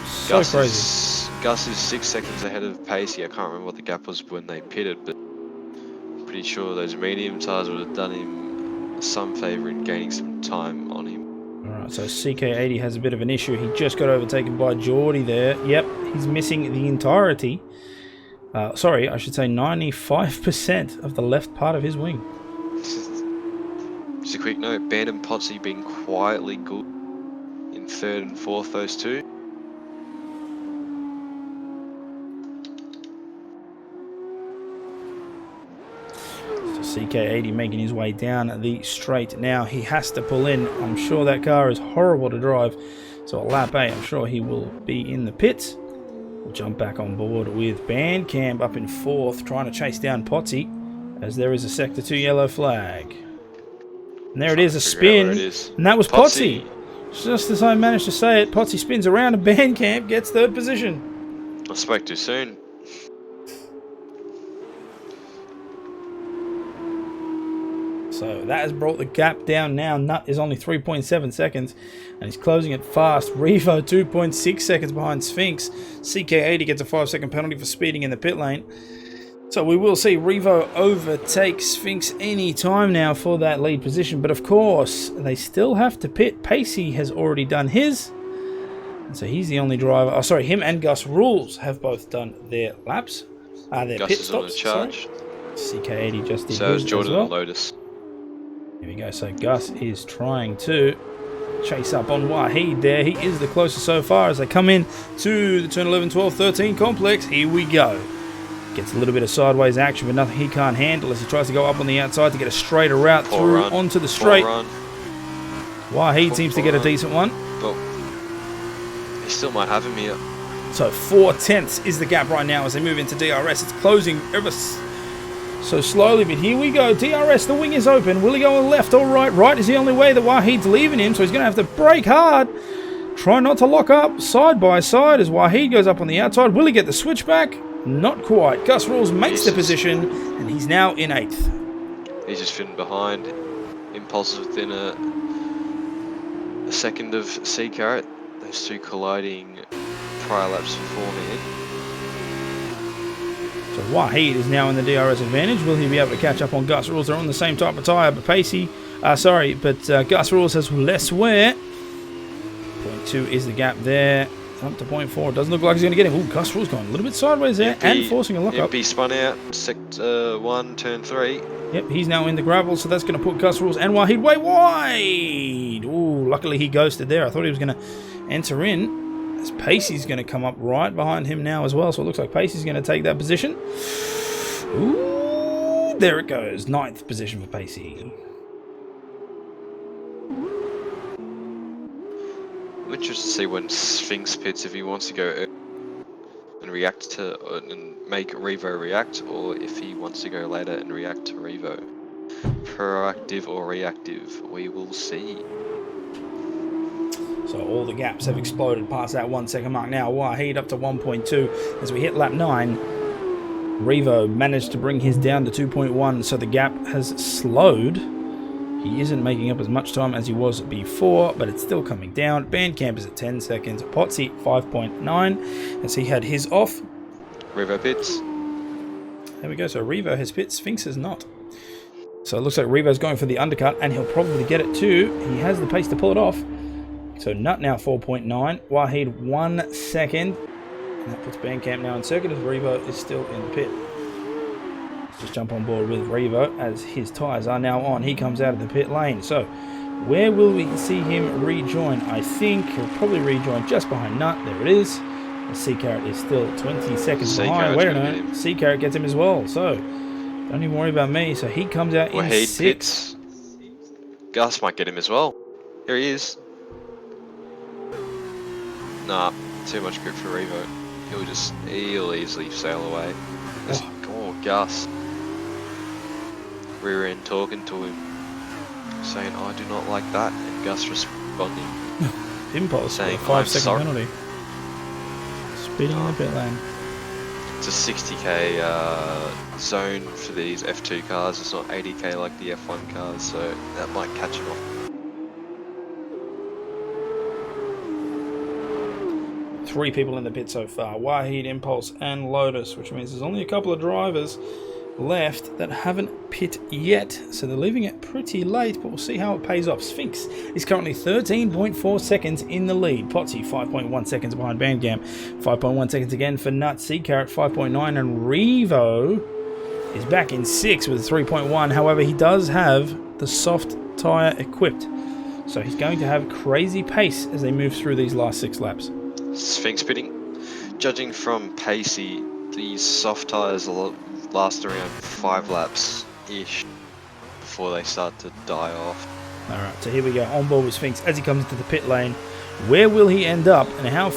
So crazy. Gus is 6 seconds ahead of Pacey. I can't remember what the gap was when they pitted, but I'm pretty sure those medium tires would have done him some favour in gaining some time on him. Alright, so CK80 has a bit of an issue. He just got overtaken by Geordie there. Yep, he's missing the entirety. Sorry, I should say 95% of the left part of his wing. Just a quick note, Band and Potsy being quietly good in 3rd and 4th, those two. CK80 making his way down the straight now. He has to pull in. I'm sure that car is horrible to drive. So at lap 8, I'm sure he will be in the pits. We'll jump back on board with Bandcamp up in 4th, trying to chase down Potsy, as there is a Sector 2 yellow flag. And there it is, a spin. And that was Potsy. Just as I managed to say it, Potsy spins around and Bandcamp gets 3rd position. I spoke too soon. So that has brought the gap down now. Nut is only 3.7 seconds and he's closing it fast. Revo 2.6 seconds behind Sphinx. CK80 gets a 5-second penalty for speeding in the pit lane. So we will see Revo overtake Sphinx any time now for that lead position. But of course, they still have to pit. Pacey has already done his. And so he's the only driver. Oh, sorry, him and Gus Rules have both done their laps. Their Gus pit is stops. on a charge. CK80 just did So is his Jordan as well. and Lotus. Here we go. So Gus is trying to chase up on Wahid there. He is the closest so far as they come in to the turn 11, 12, 13 complex. Here we go. Gets a little bit of sideways action, but nothing he can't handle as he tries to go up on the outside to get a straighter route through onto the straight. Wahid seems to get a decent one. But he still might have him here. So 4/10 is the gap right now as they move into DRS. It's closing ever so slowly, but here we go. DRS, the wing is open. Will he go left or right? Right is the only way that Wahid's leaving him, so he's going to have to brake hard. Try not to lock up side by side as Wahid goes up on the outside. Will he get the switchback? Not quite. Gus Rules makes the position, and he's now in 8th. He's just fitting behind. Impulses within a second of Sea Carrot. Those two colliding prior laps beforehand. So Wahid is now in the DRS advantage. Will he be able to catch up on Gus Rules? They're on the same type of tyre, but Gus Rules has less wear. 0.2 is the gap there. Up to 0.4. Doesn't look like he's going to get him. Ooh, Gus Rules going a little bit sideways there and forcing a lock-up. MP spun out. Sector 1, turn 3. Yep, he's now in the gravel, so that's going to put Gus Rules and Wahid way wide. Ooh, luckily he ghosted there. I thought he was going to enter in. As Pacey's going to come up right behind him now as well, so it looks like Pacey's going to take that position. Ooh, there it goes. 9th position for Pacey. I'm interested to see when Sphinx pits if he wants to go and react to and make Revo react, or if he wants to go later and react to Revo. Proactive or reactive, we will see. So all the gaps have exploded past that 1 second mark. Now Wahid up to 1.2 as we hit lap 9. Revo managed to bring his down to 2.1, so the gap has slowed. He isn't making up as much time as he was before, but it's still coming down. Bandcamp is at 10 seconds. Potsy 5.9 as he had his off. Revo pits. There we go. So Revo has pit. Sphinx has not. So it looks like Revo's going for the undercut, and he'll probably get it too. He has the pace to pull it off. So Nut now 4.9. Wahid 1 second. And that puts Bandcamp now in second as Revo is still in the pit. Let's just jump on board with Revo as his tyres are now on. He comes out of the pit lane. So where will we see him rejoin? I think he'll probably rejoin just behind Nut. There it is. C-Carrot is still 20 seconds behind. Wait a minute. C-Carrot gets him as well. So don't even worry about me. So he comes out in 6. Pits. Gus might get him as well. Here he is. Nah, too much grip for Revo. He'll easily sail away. Oh, Gus. Rear end talking to him, saying, "I do not like that," and Gus responding, Impulse saying, for a 5 "I'm second sorry." penalty. Speeding in the pit lane. It's a 60k zone for these F2 cars. It's not 80k like the F1 cars, so that might catch him off. 3 people in the pit so far. Wahid, Impulse, and Lotus, which means there's only a couple of drivers left that haven't pit yet. So they're leaving it pretty late, but we'll see how it pays off. Sphinx is currently 13.4 seconds in the lead. Potsy 5.1 seconds behind Bandcamp. 5.1 seconds again for Nut. C-Carrot 5.9, and Revo is back in 6 with 3.1. However, he does have the soft tyre equipped. So he's going to have crazy pace as they move through these last 6 laps. Sphinx pitting. Judging from Pacey, these soft tyres last around 5 laps-ish before they start to die off. Alright, so here we go. On board with Sphinx as he comes into the pit lane. Where will he end up, and how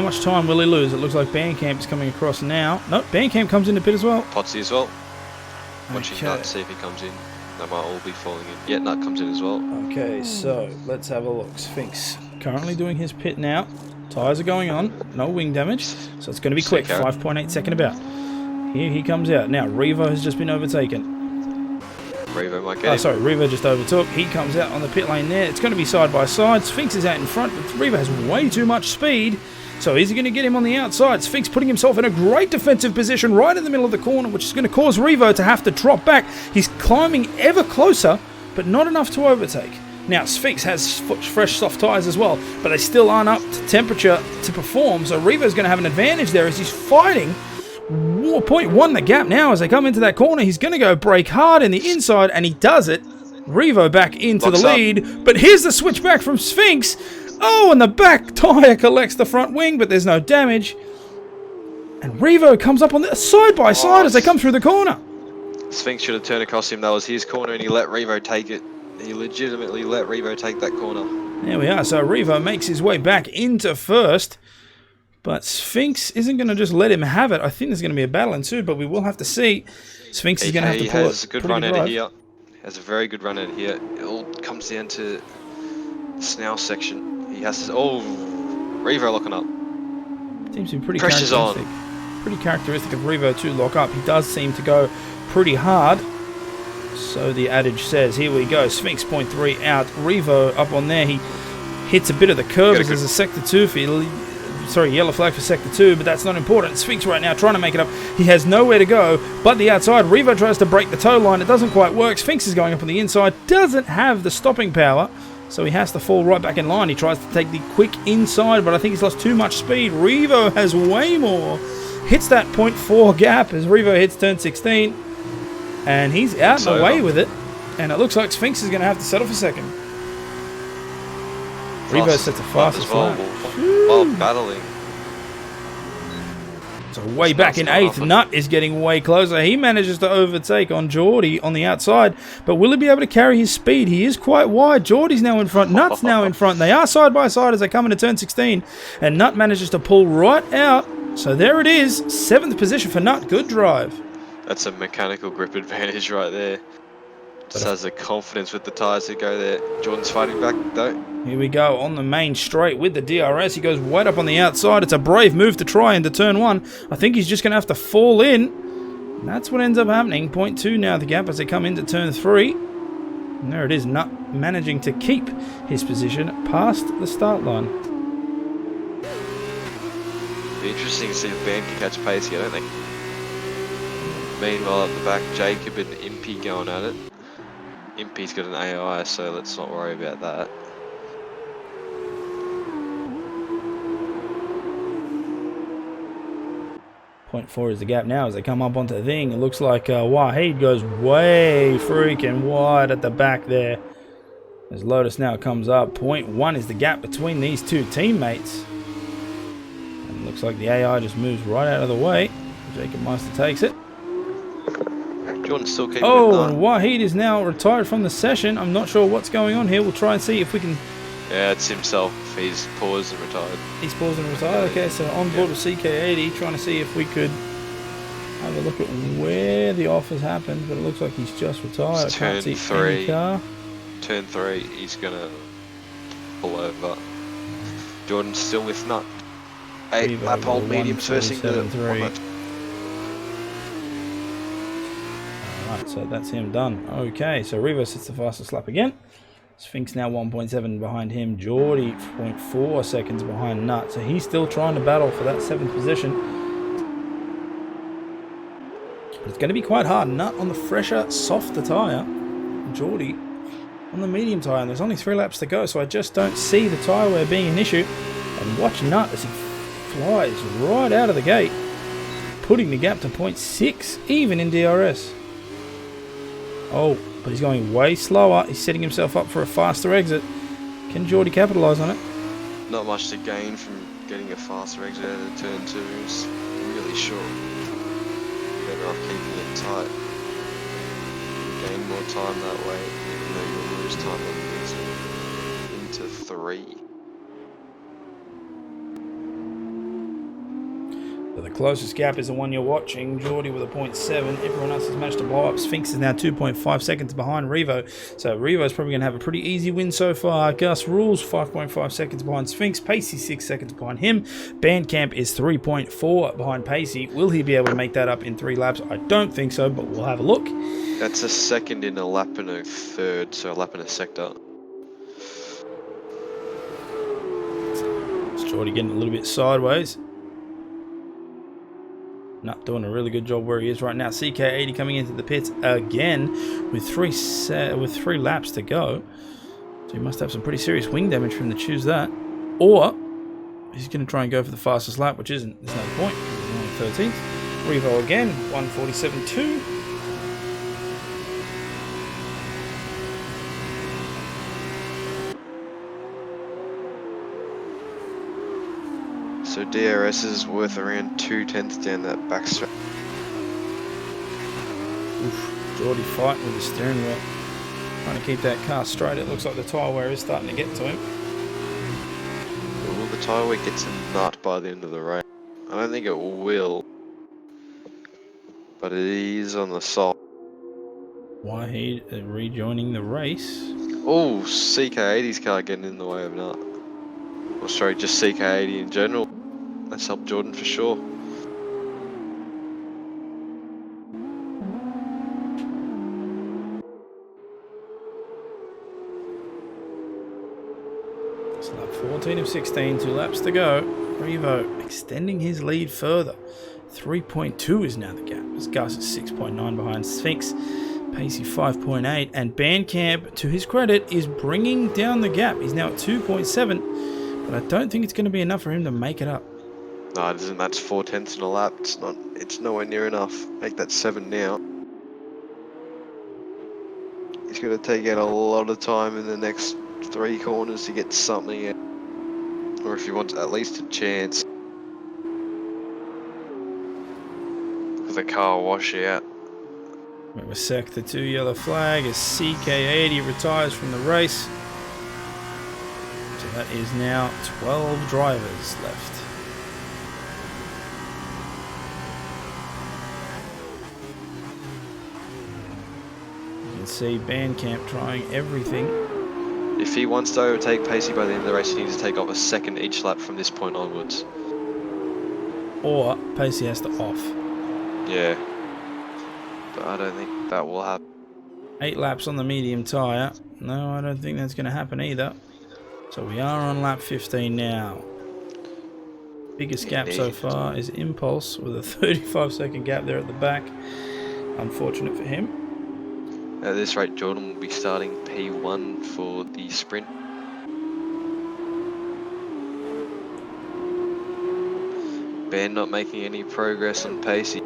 much time will he lose? It looks like Bandcamp is coming across now. Nope, Bandcamp comes into pit as well. Potsy as well. Watching Okay. Nut, see if he comes in. They might all be falling in. Yeah, Nut comes in as well. Okay, so let's have a look. Sphinx currently doing his pit now. Tyres are going on. No wing damage. So it's going to be quick. 5.8 second about. Here he comes out. Now, Revo has just been overtaken. Revo might get him. Sorry, Revo just overtook. He comes out on the pit lane there. It's going to be side by side. Sphinx is out in front, but Revo has way too much speed. So is he going to get him on the outside? Sphinx putting himself in a great defensive position right in the middle of the corner, which is going to cause Revo to have to drop back. He's climbing ever closer, but not enough to overtake. Now, Sphinx has fresh soft tyres as well, but they still aren't up to temperature to perform, so Revo's going to have an advantage there as he's fighting. 0.1 the gap now as they come into that corner. He's going to go brake hard in the inside, and he does it. Revo back into the lead, but here's the switch back from Sphinx. Oh, and the back tyre collects the front wing, but there's no damage. And Revo comes up on the side by side as they come through the corner. Sphinx should have turned across him. That was his corner, and he let Revo take it. He legitimately let Revo take that corner. There we are. So Revo makes his way back into first. But Sphinx isn't going to just let him have it. I think there's going to be a battle ensued, but we will have to see. Sphinx is going to have to pull it. He has a good run out of here. Has a very good run out of here. It all comes down to the Snell section. He has to... Oh, Revo locking up. Seems to be pretty Pressure's characteristic. Pretty characteristic of Revo to lock up. He does seem to go pretty hard. So the adage says. Here we go. Sphinx 0.3 out. Revo up on there. He hits a bit of the curve as there's a sector 2 for yellow flag for sector 2, but that's not important. Sphinx right now trying to make it up. He has nowhere to go but the outside. Revo tries to break the tow line. It doesn't quite work. Sphinx is going up on the inside. Doesn't have the stopping power, so he has to fall right back in line. He tries to take the quick inside, but I think he's lost too much speed. Revo has way more. Hits that 0.4 gap as Revo hits turn 16. And he's out and away with it. And it looks like Sphinx is going to have to settle for second. Revo sets a fastest lap. While battling. So way back in 8th, Nut is getting way closer. He manages to overtake on Geordie on the outside. But will he be able to carry his speed? He is quite wide. Geordie's now in front. Nut's now in front. They are side by side as they come into turn 16. And Nut manages to pull right out. So there it is. 7th position for Nut. Good drive. That's a mechanical grip advantage right there. Just has the confidence with the tyres to go there. Jordan's fighting back though. Here we go on the main straight with the DRS. He goes wide up on the outside. It's a brave move to try into turn 1. I think he's just going to have to fall in. And that's what ends up happening. 0.2 now the gap as they come into turn 3. And there it is, Nut managing to keep his position past the start line. Be interesting to see if Ben can catch Pacey, I don't think. Meanwhile, at the back, Jacob and Impy going at it. Impy's got an AI, so let's not worry about that. Point 4 is the gap now as they come up onto the thing. It looks like Wahid goes way freaking wide at the back there. As Lotus now comes up. 0.1 is the gap between these two teammates. And it looks like the AI just moves right out of the way. Jacob Meister takes it. Jordan's still keeping Oh, it and Wahid is now retired from the session. I'm not sure what's going on here. We'll try and see if we can... Yeah, it's himself. He's paused and retired. He's paused and retired. Okay, so on board with CK80, trying to see if we could have a look at where the offers happened, but it looks like he's just retired. It's I can't turn see 3. any car. Turn 3, he's gonna pull over. Jordan's still with Nut. 8 Revo lap with hold a mediums first into the 1:47.3. Alright, so that's him done. Okay, so Revo sits the fastest lap again. Sphinx now 1.7 behind him. Geordie 0.4 seconds behind Nut. So he's still trying to battle for that 7th position. But it's going to be quite hard. Nut on the fresher, softer tyre. Geordie on the medium tyre. And there's only 3 laps to go. So I just don't see the tyre wear being an issue. And watch Nut as he flies right out of the gate. Putting the gap to 0.6 even in DRS. Oh, but he's going way slower. He's setting himself up for a faster exit. Can Geordie capitalise on it? Not much to gain from getting a faster exit out of turn 2. It's really short. Better off keeping it tight. You gain more time that way, even though you'll lose time on this into 3. So the closest gap is the one you're watching. Geordie with a 0.7. Everyone else has managed to blow up. Sphinx is now 2.5 seconds behind Revo. So Revo's probably going to have a pretty easy win so far. Gus Rules 5.5 seconds behind Sphinx. Pacey 6 seconds behind him. Bandcamp is 3.4 behind Pacey. Will he be able to make that up in 3 laps? I don't think so, but we'll have a look. That's a second in a lap and a third, so a lap and a sector. It's Geordie getting a little bit sideways. Not doing a really good job where he is right now. CK80 coming into the pits again with three laps to go. So he must have some pretty serious wing damage for him to choose that. Or he's going to try and go for the fastest lap, which isn't. There's no point because he's only 13th. Revo again, 1:47.2. So DRS is worth around 2/10 down that back straight. Oof, Geordie fighting with the steering wheel. Trying to keep that car straight. It looks like the tyre wear is starting to get to him. Will the tyre wear get to Nut by the end of the race? I don't think it will. But it is on the side. Wahid rejoining the race. Oh, CK80's car getting in the way of Nut. Or sorry, just CK80 in general. That's helped Jordan for sure. It's lap 14 of 16, 2 laps to go. Revo extending his lead further. 3.2 is now the gap. As Gus is 6.9 behind Sphinx. Pacey 5.8. And Bandcamp, to his credit, is bringing down the gap. He's now at 2.7. But I don't think it's going to be enough for him to make it up. No, it isn't. That's 4/10 in a lap. It's nowhere near enough. Make that 7 now. He's going to take out a lot of time in the next 3 corners to get something out. Or if he wants at least a chance. With the car wash out. Remember Sector 2 yellow flag as CK80 retires from the race. So that is now 12 drivers left. You can see Bandcamp trying everything. If he wants to overtake Pacey by the end of the race, he needs to take off a second each lap from this point onwards. Or Pacey has to off. Yeah. But I don't think that will happen. 8 laps on the medium tyre. No, I don't think that's going to happen either. So we are on lap 15 now. Biggest gap so far is Impulse with a 35-second gap there at the back. Unfortunate for him. At this rate, Jordan will be starting P1 for the sprint. Ben not making any progress on Pacey.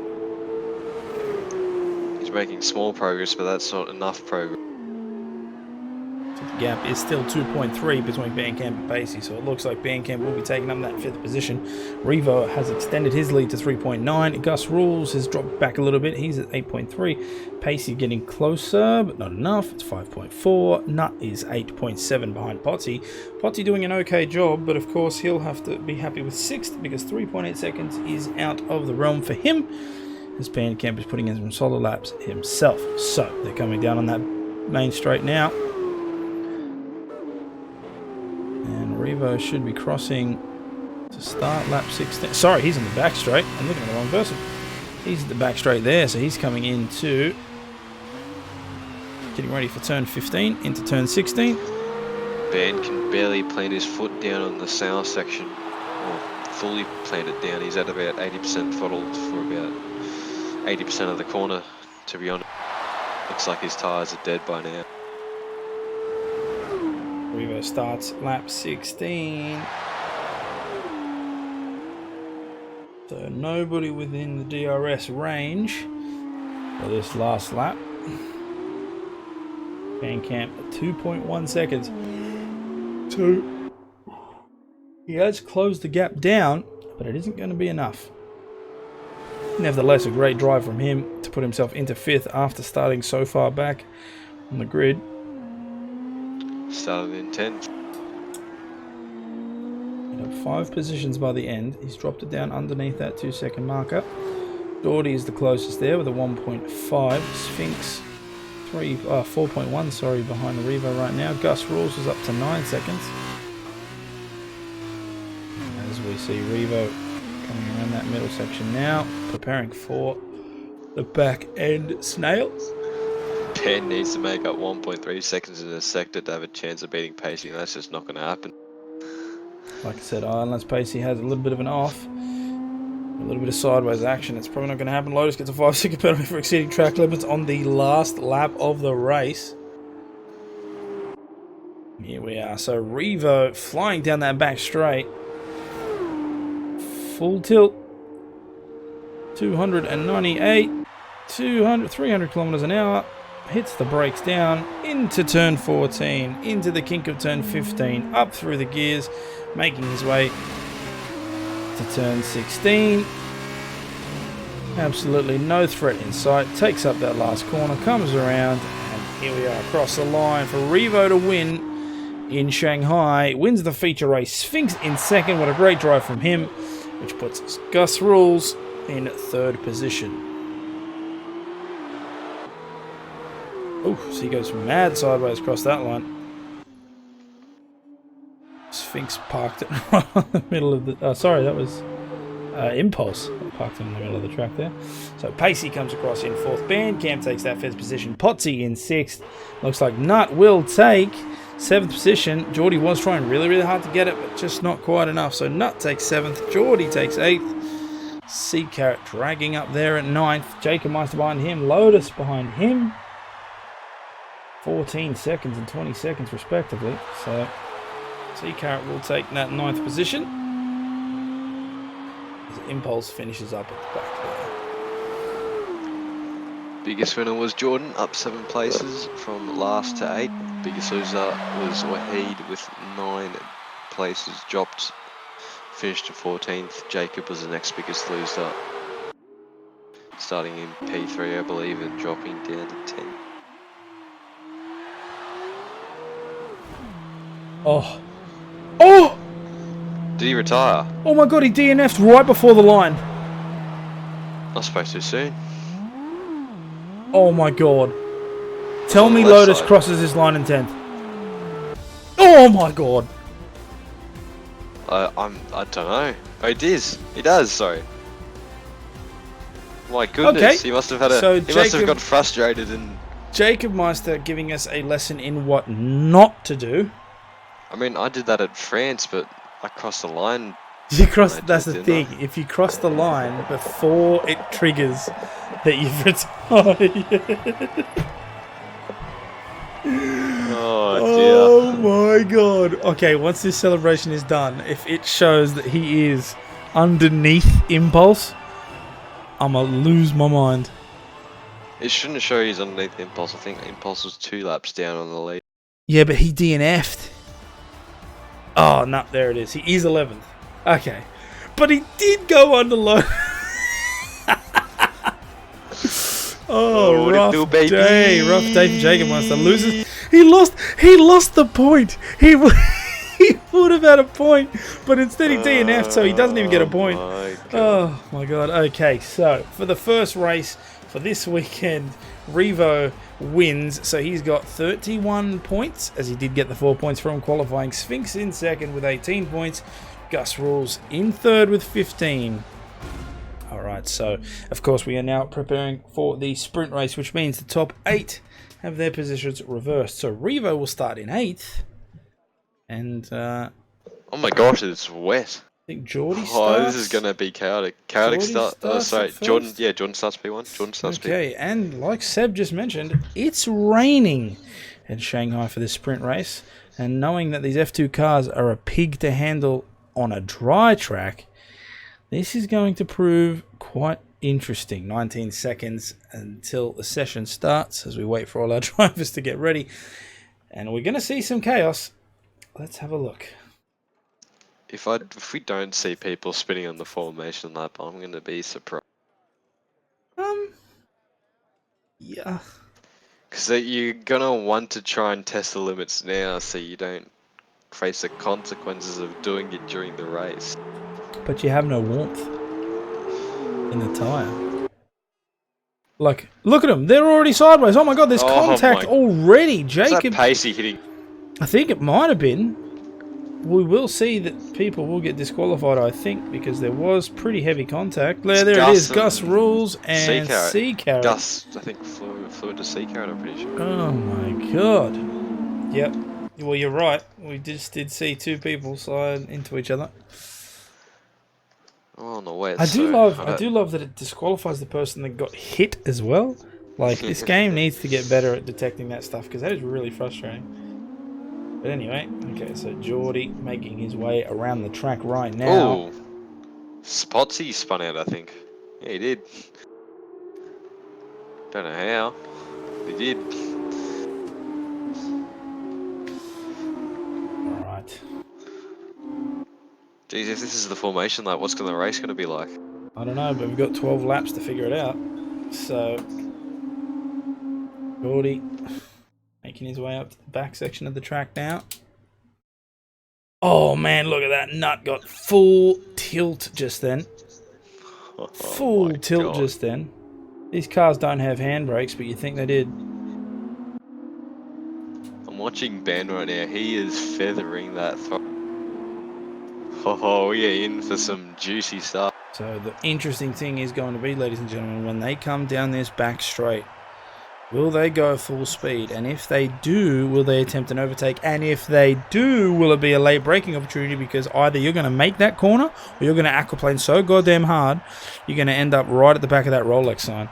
He's making small progress, but that's not enough progress. The gap is still 2.3 between Bandcamp and Pacey, so it looks like Bandcamp will be taking up that 5th position. Revo has extended his lead to 3.9. Gus Rules has dropped back a little bit. He's at 8.3. Pacey getting closer, but not enough. It's 5.4. Nut is 8.7 behind Potty. Potty doing an okay job, but of course he'll have to be happy with 6th because 3.8 seconds is out of the realm for him. As Bandcamp is putting in some solid laps himself. So they're coming down on that main straight now. And Revo should be crossing to start lap 16. Sorry, he's in the back straight. I'm looking at the wrong person. He's at the back straight there, so he's coming into... Getting ready for turn 15, into turn 16. Ben can barely plant his foot down on the sour section. Or fully plant it down. He's at about 80% throttled for about 80% of the corner, to be honest. Looks like his tyres are dead by now. Revo starts lap 16. So nobody within the DRS range for this last lap. Bandcamp at 2.1 seconds. So he has closed the gap down, but it isn't going to be enough. Nevertheless, a great drive from him to put himself into 5th after starting so far back on the grid. Started in 10th. Up 5 positions by the end. He's dropped it down underneath that 2-second marker. Geordie is the closest there with a 1.5. Sphinx 4.1, sorry, behind the Revo right now. Gus Rules is up to 9 seconds. As we see Revo coming around that middle section now, preparing for the back end snail. Ben needs to make up 1.3 seconds in a sector to have a chance of beating Pacey, and that's just not going to happen. Like I said, unless Pacey has a little bit of an off, a little bit of sideways action, it's probably not going to happen. Lotus gets a 5-second penalty for exceeding track limits on the last lap of the race. Here we are. So Revo flying down that back straight. Full tilt. 298. 300 kilometers an hour. Hits the brakes down into turn 14, into the kink of turn 15, up through the gears, making his way to turn 16. Absolutely no threat in sight. Takes up that last corner, comes around, and here we are across the line for Revo to win in Shanghai. Wins the feature race. Sphinx in second. What a great drive from him, which puts Gus Rules in 3rd position. Oh, so he goes mad sideways across that line. Sphinx parked it right on the middle of the... sorry, that was Impulse. Parked in the middle of the track there. So Pacey comes across in 4th. Bandcamp takes that 5th position. Potsy in 6th. Looks like Nut will take 7th position. Geordie was trying really, really hard to get it, but just not quite enough. So Nut takes 7th. Geordie takes 8th. Sea Carrot dragging up there at 9th. Jacob Meister behind him. Lotus behind him. 14 seconds and 20 seconds respectively. So Sea Carrot will take that 9th position. As Impulse finishes up at the back there. Biggest winner was Jordan, up 7 places from last to 8. Biggest loser was Wahid with 9 places dropped, finished to 14th. Jacob was the next biggest loser, starting in P3 I believe and dropping down to 10. Oh! Oh! Did he retire? Oh my god, he DNF'd right before the line. Not supposed to soon. Oh my god. Tell on the me left Lotus side. crosses this line in 10th. Oh my god. I don't know. Oh, it is. He does. Sorry. My goodness, Okay, he must have had so he must have Jacob- got frustrated and. Jacob Meister giving us a lesson in what not to do. I mean, I did that at France, but I crossed the line. You cross. I did, That's the didn't thing. I? If you cross the line before it triggers that you've retired. Oh dear. Oh my god. Okay, once this celebration is done, if it shows that he is underneath impulse, I'm gonna lose my mind. It shouldn't show he's underneath Impulse. I think Impulse was 2 laps down on the lead. Yeah, but he DNF'd. Oh, no, there it is. He is 11th. Okay. But he did go under low. Oh, what rough it do, baby? day. Rough day for Jacob Meister. Loses. He lost the point. He would have had a point, but instead he DNF'd, so he doesn't even get a point. My God. Oh my god. Okay, so for the first race for this weekend, Revo wins. So he's got 31 points, as he did get the 4 points from qualifying. Sphinx in second with 18 points. Gus Rules in third with 15. Alright, so of course we are now preparing for the sprint race, which means the top 8 have their positions reversed. So Revo will start in 8th. And I Oh my gosh, it's wet. think Geordie starts. Oh, this is gonna be chaotic. Chaotic Geordie start. Oh, starts sorry, at Jordan. first? Yeah, Jordan starts P1. Jordan starts P1. Okay, and like Seb just mentioned, it's raining in Shanghai for this sprint race. And knowing that these F2 cars are a pig to handle on a dry track, this is going to prove quite interesting. 19 seconds until the session starts as we wait for all our drivers to get ready. And we're going to see some chaos. Let's have a look. If we don't see people spinning on the formation lap, I'm gonna be surprised. Yeah. Because you're gonna want to try and test the limits now, so you don't face the consequences of doing it during the race. But you have no warmth in the tyre. Like, look at them. They're already sideways. Oh my god, there's Oh contact my- already. Is that Jacob, Pacey hitting? I think it might have been. We will see that people will get disqualified, I think, because there was pretty heavy contact. There it is. Gus Rules and Sea Carrot. Gus, I think, flew into Sea Carrot, I'm pretty sure. Oh my god. Yep. Well, you're right. We just did see 2 people slide into each other. Oh, on the wet. I do love that it disqualifies the person that got hit as well. Like, this game needs to get better at detecting that stuff, because that is really frustrating. But anyway, okay, so Geordie making his way around the track right now. Oh, Spotsy spun out, I think. Yeah, he did. Don't know how. He did. Alright. Jeez, if this is the formation lap, what's the race going to be like? I don't know, but we've got 12 laps to figure it out. So, Geordie making his way up to the back section of the track now. Oh man, look at that. Nut got full tilt just then. Oh, Full my tilt God. just then. These cars don't have handbrakes, but you think they did. I'm watching Ben right now. He is feathering that throw. Oh, yeah, in for some juicy stuff. So the interesting thing is going to be, ladies and gentlemen, when they come down this back straight, will they go full speed? And if they do, will they attempt an overtake? And if they do, will it be a late braking opportunity? Because either you're going to make that corner, or you're going to aquaplane so goddamn hard, you're going to end up right at the back of that Rolex sign.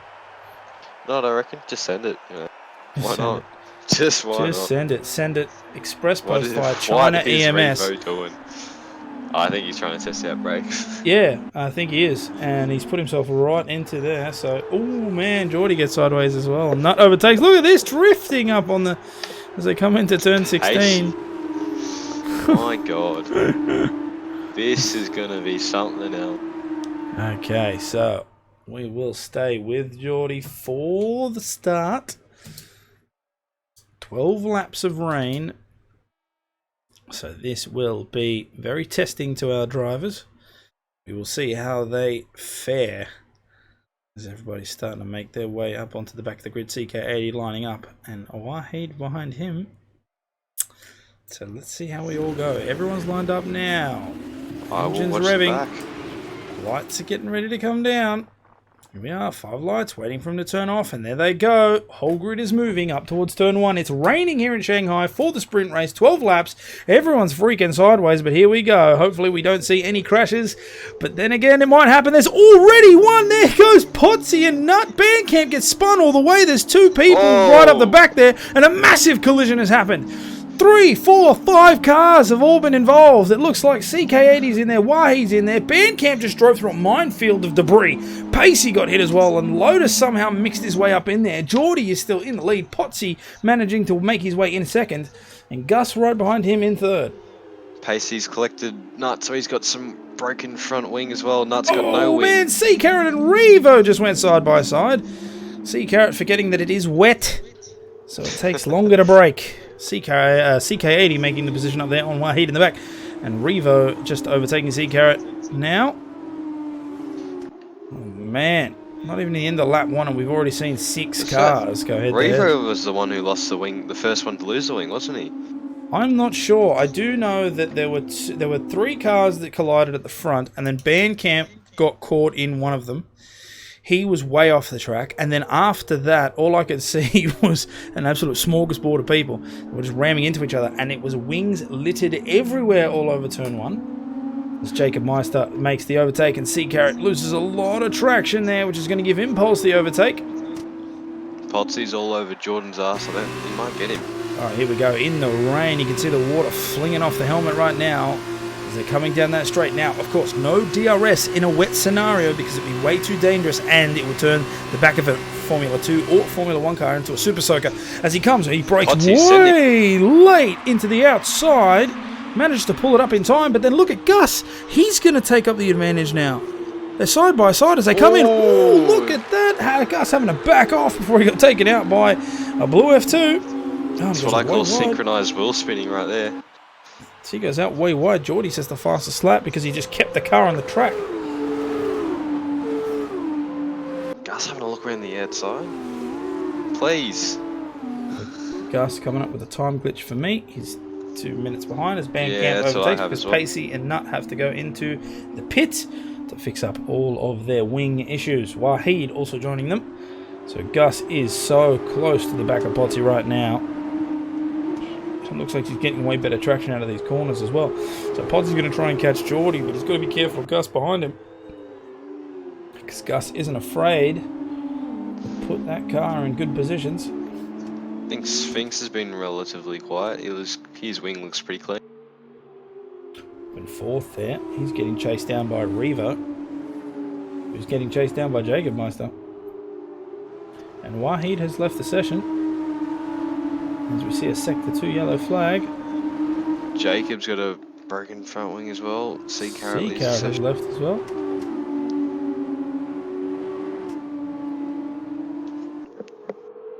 No, I reckon just send it. You know. Just Why send not? it. Just why Just not? send it. Send it. Express What post is- via what China is EMS. Revo doing? I think he's trying to test out brakes. Yeah, I think he is. And he's put himself right into there. So, oh man, Geordie gets sideways as well. Nut overtakes. Look at this, drifting up on the as they come into turn 16. My God. This is going to be something else. Okay, so we will stay with Geordie for the start. 12 laps of rain. So this will be very testing to our drivers. We will see how they fare As everybody's starting to make their way up onto the back of the grid, CK80 lining up, and Wahid behind him. So let's see how we all go. Everyone's lined up now. Engines revving. Lights are getting ready to come down. Here we are, 5 lights, waiting for them to turn off, and there they go. Whole grid is moving up towards turn 1. It's raining here in Shanghai for the sprint race, 12 laps. Everyone's freaking sideways, but here we go. Hopefully we don't see any crashes, but then again, it might happen. There's already one. There goes Potsy and Nut. Bandcamp gets spun all the way. There's 2 people right up the back there, and a massive collision has happened. 3, 4, 5 cars have all been involved. It looks like CK80's in there, Wahid's in there. Bandcamp just drove through a minefield of debris. Pacey got hit as well, and Lotus somehow mixed his way up in there. Geordie is still in the lead. Potsy managing to make his way in second, and Gus right behind him in third. Pacey's collected Nut, so he's got some broken front wing as well. Nut's got no wing. Oh man, C-Carrot and Revo just went side by side. C-Carrot forgetting that it is wet, so it takes longer to break. CK80 making the position up there on Wahid in the back, and Revo just overtaking C-Carrot now. Oh man, not even the end of lap 1 and we've already seen 6 cars go head to head. Revo was the one who lost the wing, the first one to lose the wing, wasn't he? I'm not sure. I do know that there were 3 cars that collided at the front, and then Bandcamp got caught in one of them. He was way off the track, and then after that, all I could see was an absolute smorgasbord of people that were just ramming into each other, and it was wings littered everywhere all over turn 1. As Jacob Meister makes the overtake, and C-Carrot loses a lot of traction there, which is going to give Impulse the overtake. Potsy's all over Jordan's ass, I think he might get him. Alright, here we go. In the rain, you can see the water flinging off the helmet right now. They're coming down that straight. Now, of course, no DRS in a wet scenario because it'd be way too dangerous and it would turn the back of a Formula 2 or Formula 1 car into a Super Soaker. As he comes, he brakes way late into the outside. Managed to pull it up in time, but then look at Gus. He's going to take up the advantage now. They're side by side as they come in. Oh, look at that. Gus having to back off before he got taken out by a blue F2. That's what I call synchronized wheel spinning right there. So he goes out way wide. Geordie says the fastest lap because he just kept the car on the track. Gus having a look around the outside. Please. Gus coming up with a time glitch for me. He's 2 minutes behind as Bandcamp overtakes because Pacey and Nut have to go into the pit to fix up all of their wing issues. Wahid also joining them. So Gus is so close to the back of Potsy right now. It looks like he's getting way better traction out of these corners as well. So Podsy's going to try and catch Geordie, but he's got to be careful of Gus behind him. Because Gus isn't afraid to put that car in good positions. I think Sphinx has been relatively quiet. His wing looks pretty clean. In 4th there. He's getting chased down by Revo, who's getting chased down by Jacob Meister. And Wahid has left the session. As we see a Sector 2 yellow flag. Jacob's got a broken front wing as well. C-Carrot has left as well.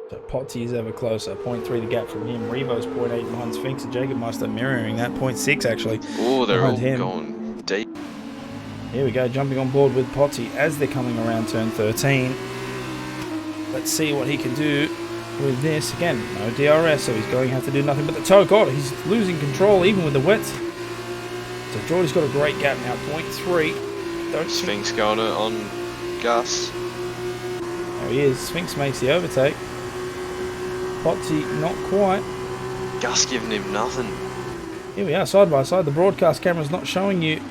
So Potsy is ever closer. 0.3 the gap from him. Revo's 0.8 behind Sphinx, and Jacob Meister mirroring that. 0.6 actually. Oh, they're all going deep. Here we go, jumping on board with Potsy as they're coming around turn 13. Let's see what he can do with this. Again, no DRS, so he's going to have to do nothing but the toe. God, he's losing control even with the wets. So Geordie's got a great gap now, 0.3. Sphinx going on Gus. There he is. Sphinx makes the overtake. Potsy not quite. Gus giving him nothing. Here we are, side by side. The broadcast camera's not showing you,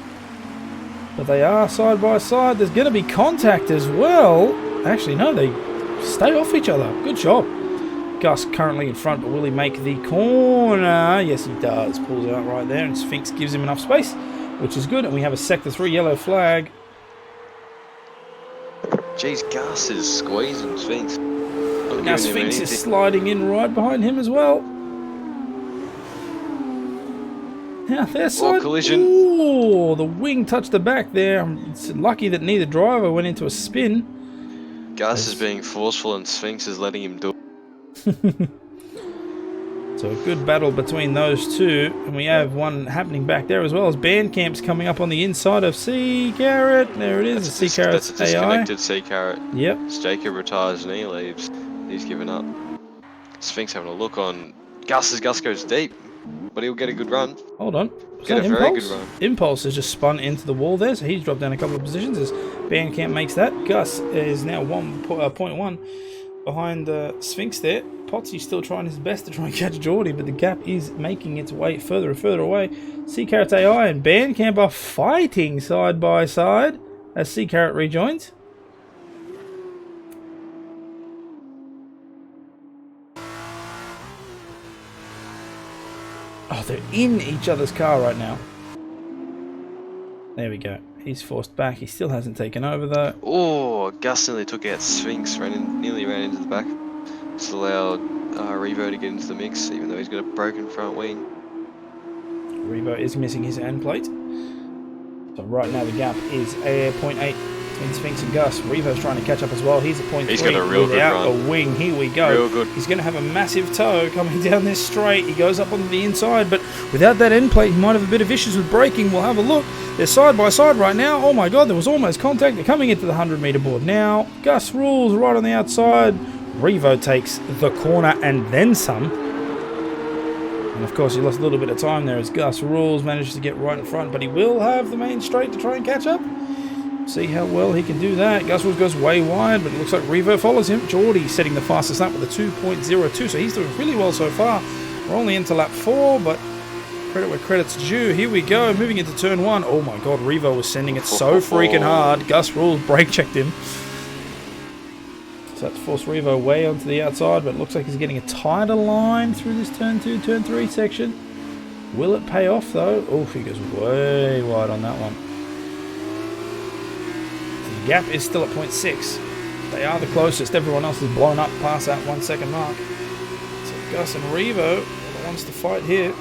but they are side by side. There's going to be contact as well. Actually, no, they stay off each other. Good job. Gus currently in front, but will he make the corner? Yes, he does. Pulls out right there, and Sphinx gives him enough space, which is good. And we have a Sector 3 yellow flag. Jeez, Gus is squeezing Sphinx. Now Sphinx is sliding in right behind him as well. Now their side. Collision. Ooh, the wing touched the back there. It's lucky that neither driver went into a Spin. Gus is being forceful and Sphinx is letting him do it. So a good battle between those two. And we have one happening back there as well as Bandcamp's coming up on the inside of Sea Carrot. There it is, Sea Carrot's That's a AI. disconnected Sea Carrot. Yep. As Jacob retires and he leaves, he's given up. Sphinx having a look on Gus as Gus goes deep, but he'll get a good run. Hold on. Was Get that a very Impulse? good run. Impulse has just spun into the wall there, so he's dropped down a couple of positions as Bandcamp makes that. Gus is now 1.1 behind the Sphinx there. Potsy's still trying his best to try and catch Geordie, but the gap is making its way further and further away. Sea Carrot's AI and Bandcamp are fighting side by side as Sea Carrot rejoins. Oh, they're in each other's car right now. There we go. He's forced back. He still hasn't taken over though. Oh, Gus nearly took out Sphinx, nearly ran into the back. Just allowed Revo to get into the mix, even though he's got a broken front wing. Revo is missing his end plate. So right now the gap is a 0.8 between Sphinx and Gus. Revo's trying to catch up as well. He's at 0.3 He's got a real good without run. a wing. Here we go. Real good. He's going to have a massive toe coming down this straight. He goes up onto the inside, but without that end plate, he might have a bit of issues with braking. We'll have a look. They're side by side right now. Oh my god, there was almost contact. They're coming into the 100-meter board now. Gus rules right on the outside. Revo takes the corner and then some. And of course, he lost a little bit of time there as Gus rules, manages to get right in front, but he will have the main straight to try and catch up. See how well he can do that. Gus rules goes way wide, but it looks like Revo follows him. Geordie setting the fastest lap with a 2.02, so he's doing really well so far. We're only into lap 4, but credit where credit's due. Here we go, moving into turn 1. Oh my god, Revo was sending it so freaking hard. Gus rules brake checked him. So that's forced Revo way onto the outside, but it looks like he's getting a tighter line through this turn 2, turn 3 section. Will it pay off though? Oh, he goes way wide on that one. The gap is still at 0.6. They are the closest. Everyone else is blown up past that 1 second mark. So Gus and Revo are the ones to fight here.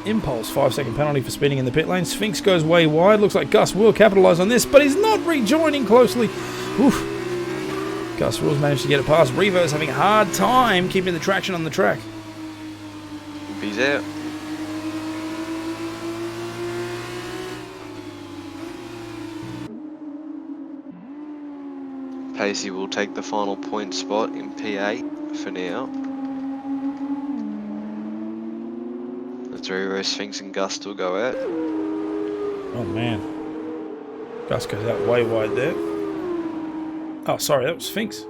Impulse, 5-second penalty for speeding in the pit lane. Sphinx goes way wide. Looks like Gus will capitalise on this, but he's not rejoining closely. Oof. Gus rules managed to get it past. Revo's having a hard time keeping the traction on the track. He's out. Pacey will take the final point spot in P8 for now. The three Sphinx and Gus will go out. Oh man. Gus goes out way wide there. Oh, sorry, that was Sphinx.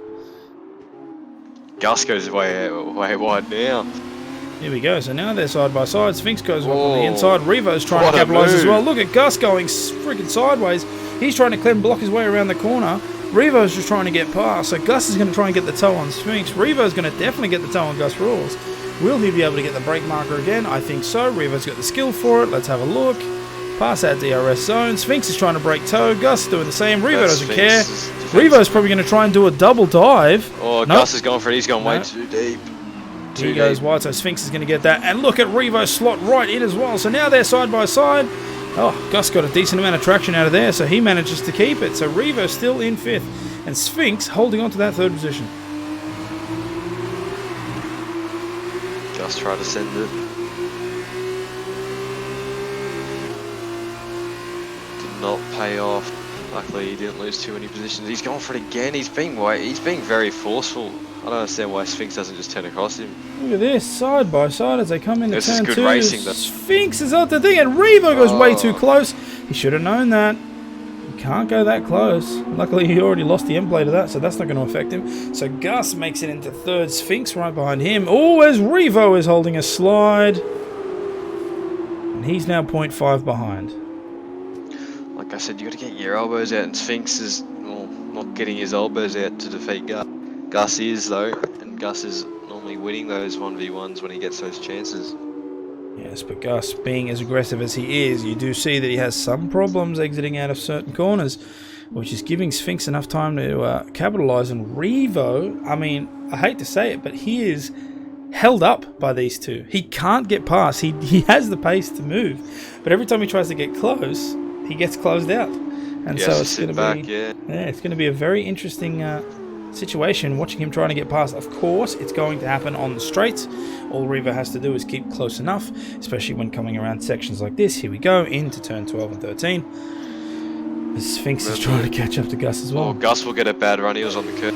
Gus goes way wide now. Here we go. So now they're side by side. Sphinx goes off on the Oh, inside. Revo's trying what to a capitalise as move. well. Look at Gus going freaking sideways. He's trying to clean block his way around the corner. Revo's just trying to get past. So Gus is going to try and get the toe on Sphinx. Revo's going to definitely get the toe on Gus Rules. Will he be able to get the brake marker again? I think so. Revo's got the skill for it. Let's have a look. Pass that DRS zone. Sphinx is trying to break toe. Gus is doing the same. Revo doesn't care. Revo's probably going to try and do a double dive. Oh, Nope. Gus is going for it. He's gone way No. too deep. He goes wide, so Sphinx is going to get that. And look at Revo slot right in as well. So now they're side by side. Oh, Gus got a decent amount of traction out of there, so he manages to keep it. So Revo still in 5th. And Sphinx holding on to that 3rd position. Gus tried to send it. Did not pay off. Luckily, he didn't lose too many positions. He's going for it again. He's being very forceful. I don't understand why Sphinx doesn't just turn across him. Look at this, side by side as they come into This is turn good 2. racing, though. Sphinx is out the thing, and Revo goes way Oh. too close. He should have known that. You can't go that close. Luckily, he already lost the end plate of that, so that's not going to affect him. So Gus makes it into 3rd. Sphinx right behind him. Oh, as Revo is holding a slide. And he's now 0.5 behind. Like I said, you got to get your elbows out, and Sphinx is not getting his elbows out to defeat Gus. Gus is though, and Gus is normally winning those 1v1s when he gets those chances. Yes, but Gus, being as aggressive as he is, you do see that he has some problems exiting out of certain corners, which is giving Sphinx enough time to capitalise. And Revo, I mean, I hate to say it, but he is held up by these two. He can't get past. He has the pace to move, but every time he tries to get close, he gets closed out. And so it's going to be, yeah. it's going to be a very interesting situation, watching him trying to get past. Of course, it's going to happen on the straights. All Revo has to do is keep close enough, especially when coming around sections like this. Here we go, into turn 12 and 13. The Sphinx is trying to catch up to Gus as well. Oh, Gus will get a bad run. He was on the curve.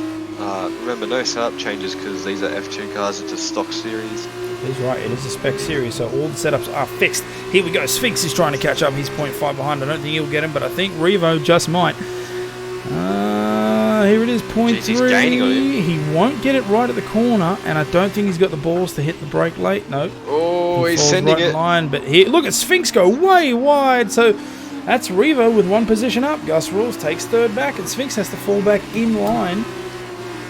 Remember, no setup changes because these are F2 cars. It's a stock series. He's right, it is a spec series, so all the setups are fixed. Here we go, Sphinx is trying to catch up. He's 0.5 behind. I don't think he'll get him, but I think Revo just might. Here it is, 0.3. Jeez, he's gaining on him. He won't get it right at the corner, and I don't think he's got the balls to hit the brake late. No. Oh, he's falls sending right in it. line, but here, look at Sphinx go way wide. So that's Revo with one position up. Gus Rules takes third back, and Sphinx has to fall back in line.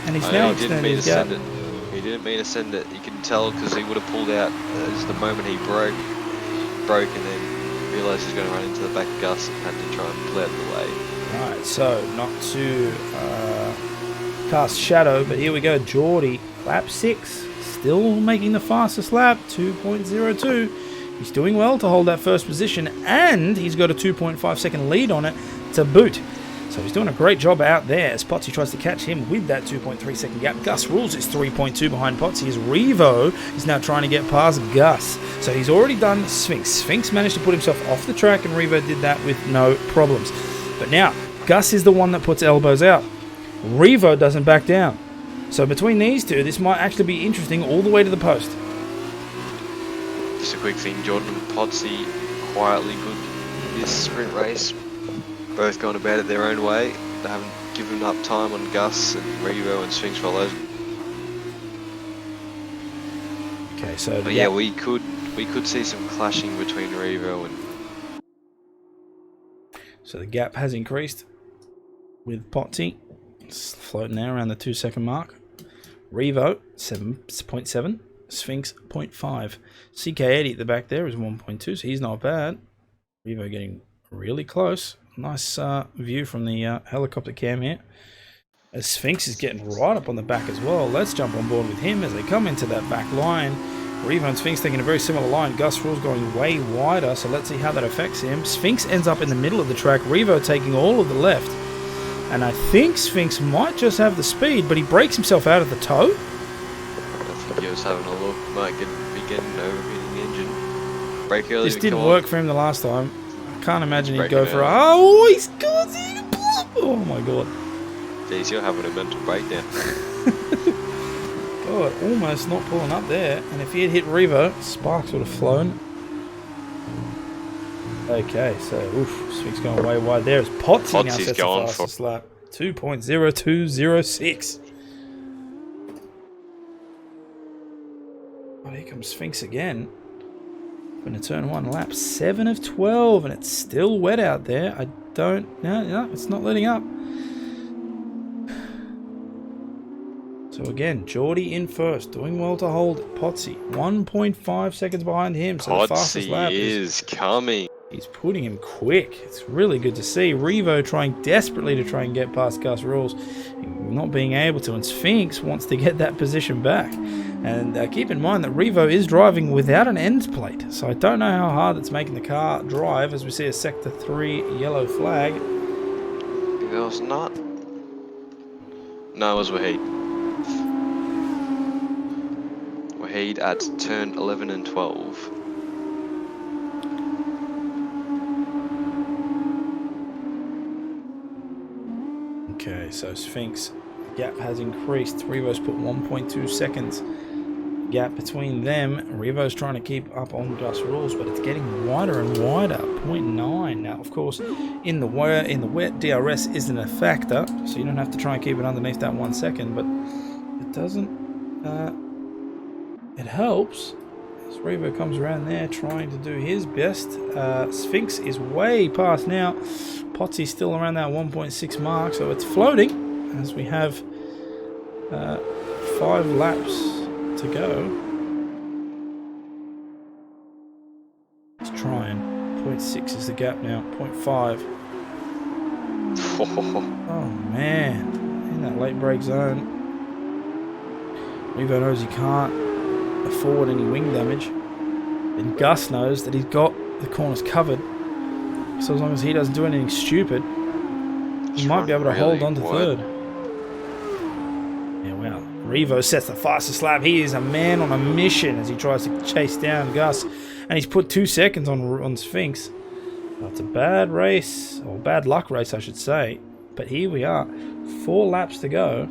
And he's now extending his gap. He didn't mean to send it. You can tell because he would have pulled out as the moment he broke, and then realised he's going to run into the back of Gus and had to try and pull out of the way. Right, so not to cast shadow, but here we go. Geordie, lap 6, still making the fastest lap, 2.02. He's doing well to hold that first position, and he's got a 2.5 second lead on it to boot. So he's doing a great job out there as Potsy tries to catch him with that 2.3 second gap. Gus Rules is 3.2 behind Potsy as Revo is now trying to get past Gus. So he's already done Sphinx. Sphinx managed to put himself off the track, and Revo did that with no problems. But now, Gus is the one that puts elbows out. Revo doesn't back down. So between these two, this might actually be interesting all the way to the post. Just a quick thing, Jordan and Potsy quietly good this sprint race. Both gone about it their own way. They haven't given up time on Gus and Revo and Sphinx follows. Okay, so but yeah, we could see some clashing between Revo and. So the gap has increased with Potsy. It's floating there around the 2 second mark. Revo 7.7, Sphinx 0.5. CK80 at the back there is 1.2, so he's not bad. Revo getting really close. Nice view from the helicopter cam here. As Sphinx is getting right up on the back as well. Let's jump on board with him as they come into that back line. Revo and Sphinx taking a very similar line. Gus Rules going way wider, so let's see how that affects him. Sphinx ends up in the middle of the track. Revo taking all of the left. And I think Sphinx might just have the speed, but he breaks himself out of the toe. I think he was having a look. Might be getting overheating the engine. Brake early. This didn't work for him the last time. I can't imagine he'd go for early. oh, he's got it. Oh my god. Jeez, you're having a mental breakdown. God, almost not pulling up there. And if he had hit Revo, sparks would have flown. Okay, so oof, Sphinx going way wide there. As Potsy now sets the fastest lap. 2.0206. Oh, here comes Sphinx again. Going to turn 1, lap 7 of 12, and it's still wet out there. No, it's not letting up. So again, Geordie in first, doing well to hold Potsy. 1.5 seconds behind him, so the fastest lap is coming. He's putting him quick. It's really good to see. Revo trying desperately to try and get past Gus Rules, not being able to, and Sphinx wants to get that position back. And keep in mind that Revo is driving without an end plate, so I don't know how hard it's making the car drive as we see a Sector 3 yellow flag. It was not. No, it was Wahid. Wahid at turn 11 and 12. Okay, so Sphinx gap has increased. Revo's put 1.2 seconds gap between them. Revo's trying to keep up on Gus Rules, but it's getting wider and wider. 0.9 now. Of course, in the wet, DRS isn't a factor, so you don't have to try and keep it underneath that 1 second. But it doesn't. It helps. As Revo comes around there trying to do his best. Sphinx is way past now. Potsy's still around that 1.6 mark, so it's floating as we have 5 laps to go. It's trying. 0.6 is the gap now. 0.5. Oh man, in that late break zone. Revo knows he can't afford any wing damage, and Gus knows that he's got the corners covered. So as long as he doesn't do anything stupid, he might be able to hold on to third. Revo sets the fastest lap. He is a man on a mission as he tries to chase down Gus. And he's put 2 seconds on Sphinx. That's a bad race, or bad luck race, I should say. But here we are. 4 laps to go.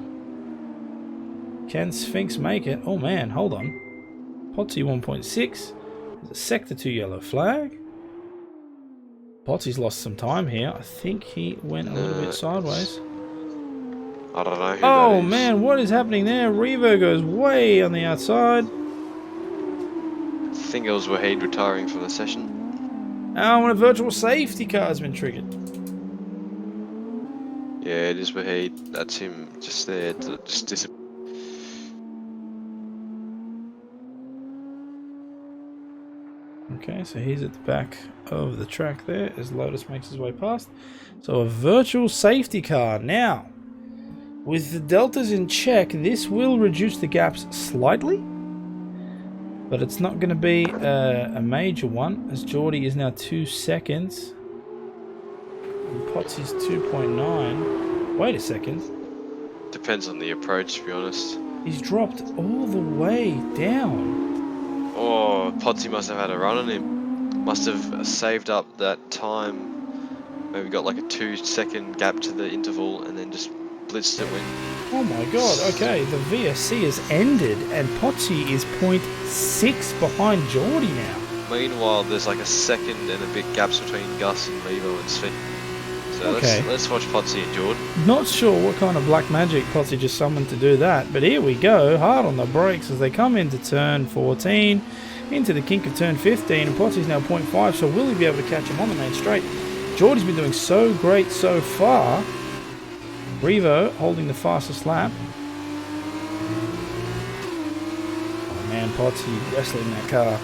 Can Sphinx make it? Oh man, hold on. Potsy 1.6. There's a Sector 2 yellow flag. Potsy's lost some time here. I think he went a little bit sideways. I don't know who Oh that is. man, what is happening there? Revo goes way on the outside. I think it was Wahid retiring from the session. Oh, and a virtual safety car has been triggered. Yeah, it is Wahid. That's him just there to just disappear. Okay, so he's at the back of the track there as Lotus makes his way past. So a virtual safety car. Now, with the deltas in check, this will reduce the gaps slightly. But it's not going to be a major one, as Geordie is now 2 seconds. And Potsy's 2.9. Wait a second. Depends on the approach, to be honest. He's dropped all the way down. Oh, Potsy must have had a run on him. Must have saved up that time. Maybe got like a 2-second gap to the interval and then just blitzed it when... Oh my god, okay, the VSC has ended and Potsy is 0.6 behind Geordie now. Meanwhile, there's like a second and a bit gaps between Gus and Revo and Sphinx. So Okay. let's watch Potsy and Jordan. Not sure what kind of black magic Potsy just summoned to do that, but here we go, hard on the brakes as they come into turn 14, into the kink of turn 15, and Potsy's now 0.5, so will he be able to catch him on the main straight? Geordie's been doing so great so far. Revo holding the fastest lap. Oh man, Potsy wrestling that car.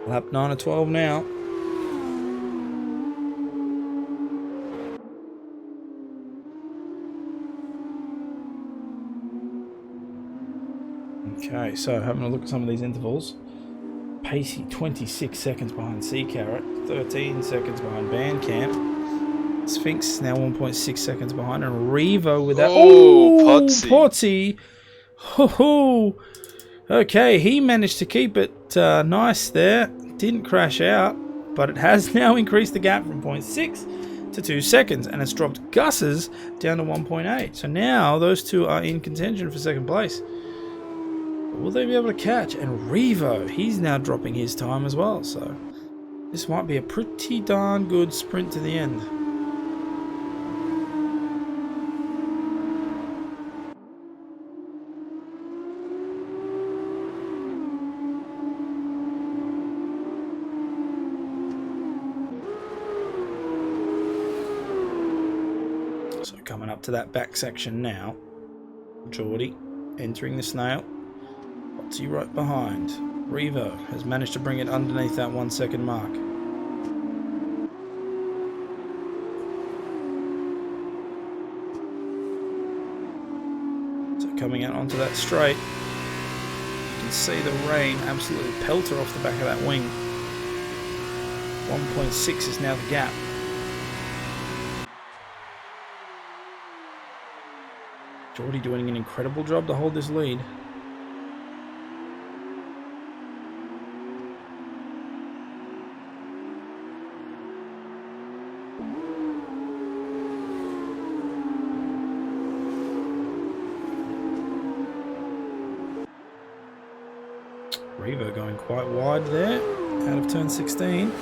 Lap 9 of 12 now. Okay, so having a look at some of these intervals. Pacey 26 seconds behind Sea Carrot, 13 seconds behind Bandcamp. Sphinx now 1.6 seconds behind, and Revo with that. Oh, Potsy. Potsy. Ho-ho. Okay, he managed to keep it nice there. Didn't crash out, but it has now increased the gap from 0.6 to 2 seconds, and it's dropped Gus's down to 1.8. So now those two are in contention for second place. Will they be able to catch? And Revo, he's now dropping his time as well. So this might be a pretty darn good sprint to the end. So coming up to that back section now. Geordie entering the snail. Potsy right behind. Revo has managed to bring it underneath that 1 second mark. So coming out onto that straight, you can see the rain absolutely pelt her off the back of that wing. 1.6 is now the gap. Geordie doing an incredible job to hold this lead. Revo going quite wide there, out of turn 16.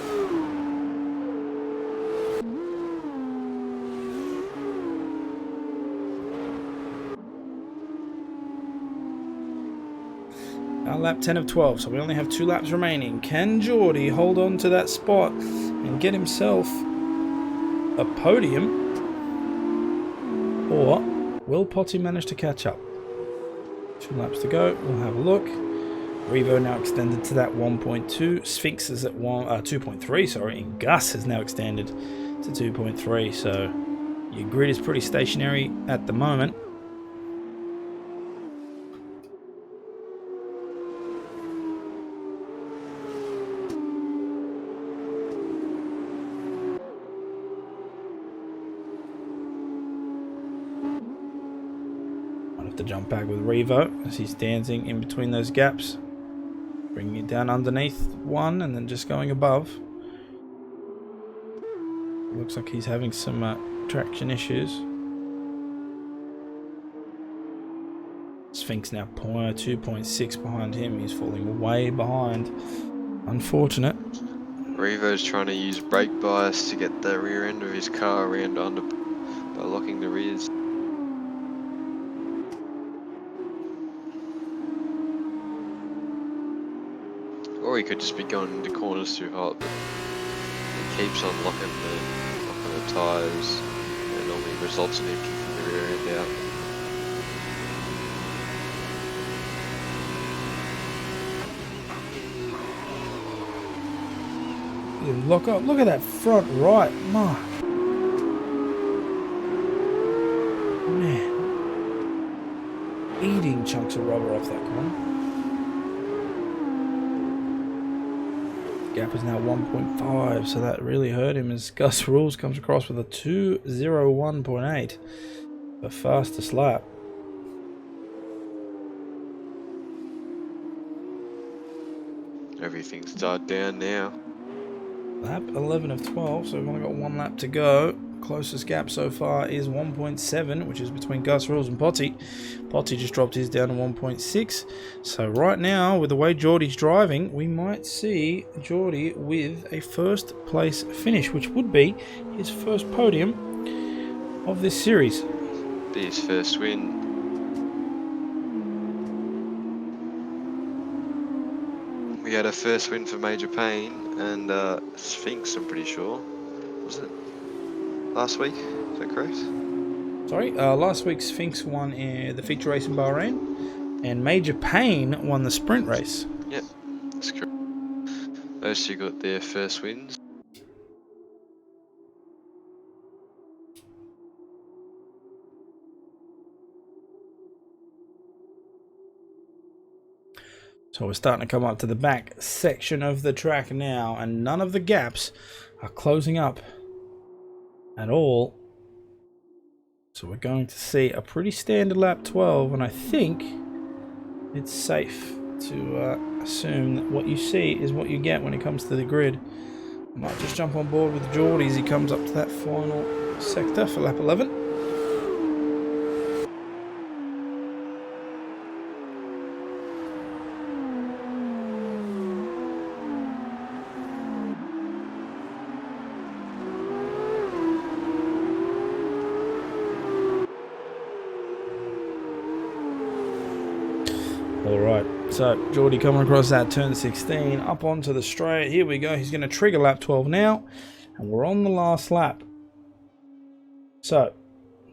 Our lap 10 of 12, so we only have 2 laps remaining. Can Geordie hold on to that spot and get himself a podium? Or will Potsy manage to catch up? 2 laps to go, we'll have a look. Revo now extended to that 1.2. Sphinx is at 2.3, sorry, and Gus has now extended to 2.3, so your grid is pretty stationary at the moment. jump back with Revo as he's dancing in between those gaps. Bringing it down underneath one and then just going above. Looks like he's having some traction issues. Sphinx now 2.6 behind him. He's falling way behind. Unfortunate. Revo's trying to use brake bias to get the rear end of his car around under by locking the rears. Or he could just be going into corners too hot, but he keeps on locking the tyres, and it normally results in him kicking the rear end out. Look up! Look at that front right, man. Eating chunks of rubber off that corner. Gap is now 1.5, so that really hurt him as Gus Rules comes across with a 2:01.8, the fastest lap. Everything's died down now. Lap 11 of 12, so we've only got one lap to go. Closest gap so far is 1.7, which is between Gus Rules and Potty. Potty just dropped his down to 1.6. So right now, with the way Geordie's driving, we might see Geordie with a first place finish, which would be his first podium of this series. Be his first win. We had a first win for Major Payne and Sphinx, I'm pretty sure. Was it last week? Is that correct? Sorry, last week Sphinx won the feature race in Bahrain, and Major Payne won the sprint race. Yep, that's correct. Those two got their first wins. So we're starting to come up to the back section of the track now, and none of the gaps are closing up at all. So we're going to see a pretty standard lap 12, and I think it's safe to assume that what you see is what you get when it comes to the grid. I might just jump on board with Geordie as he comes up to that final sector for lap 11. Alright, so Geordie coming across that turn 16, up onto the straight. Here we go, he's going to trigger lap 12 now, and we're on the last lap. So,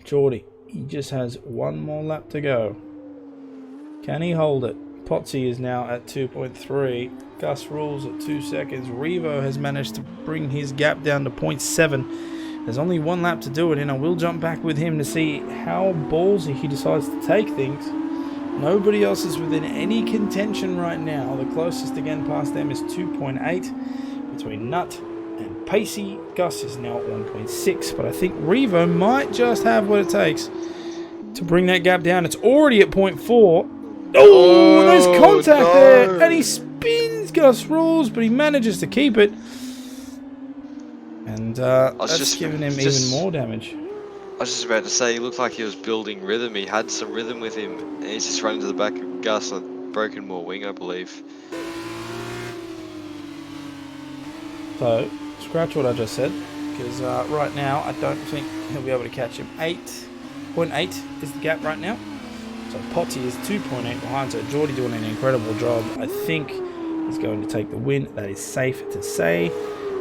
Geordie, he just has one more lap to go. Can he hold it? Potsy is now at 2.3, Gus Rules at 2 seconds. Revo has managed to bring his gap down to 0.7. There's only one lap to do it, and I will jump back with him to see how ballsy he decides to take things. Nobody else is within any contention right now. The closest again past them is 2.8 between Nut and Pacey. Gus is now at 1.6, but I think Revo might just have what it takes to bring that gap down. It's already at 0.4. Oh, there's contact there, and he spins Gus Rules, but he manages to keep it. And that's giving him even more damage. I was just about to say, he looked like he was building rhythm. He had some rhythm with him, and he's just running to the back of Gus on a broken more wing, I believe. So, scratch what I just said, because right now I don't think he'll be able to catch him. 8.8 is the gap right now. So Potty is 2.8 behind, so Geordie doing an incredible job. I think he's going to take the win. That is safe to say,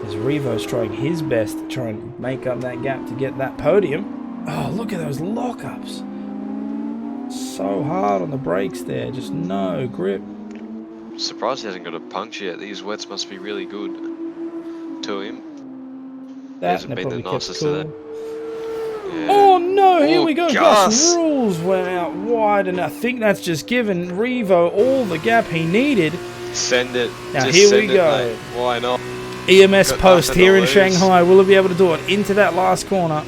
as Revo's trying his best to try and make up that gap to get that podium. Oh, look at those lockups. So hard on the brakes there, just no grip. Surprised he hasn't got a puncture yet. These wets must be really good to him. He hasn't been the nicest today. Yeah. Oh no, here we go. Gus. Gus Rules went out wide, and I think that's just given Revo all the gap he needed. Send it. Now just here send we go. It, why not? EMS Got post nothing here to in lose. Shanghai. Will he be able to do it into that last corner?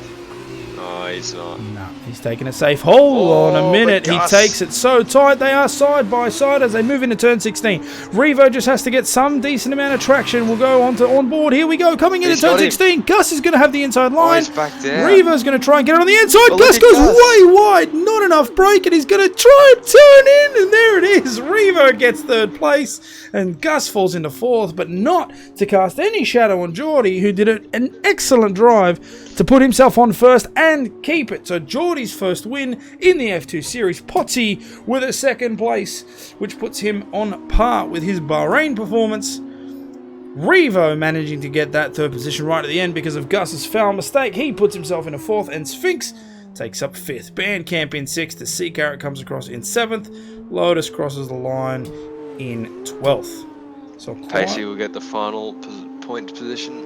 No, he's not. No, he's He's taking a safe hold on a minute. He Gus. takes it so tight. They are side by side as they move into turn 16. Revo just has to get some decent amount of traction. We'll go on board. Here we go. Coming into turn 16. Gus is going to have the inside line. He's back down. Revo's going to try and get it on the inside. Oh, Gus look at goes Gus. way wide. Not enough brake, and he's going to try and turn in. And there it is. Revo gets third place, and Gus falls into fourth, but not to cast any shadow on Geordie, who did an excellent drive to put himself on first and keep it. So Geordie's first win in the F2 Series. Potty with a second place, which puts him on par with his Bahrain performance. Revo managing to get that third position right at the end because of Gus's foul mistake. He puts himself in a fourth, and Sphinx takes up fifth. Bandcamp in sixth. The Sea Carrot comes across in seventh. Lotus crosses the line in 12th. So Pacey will get the final point position.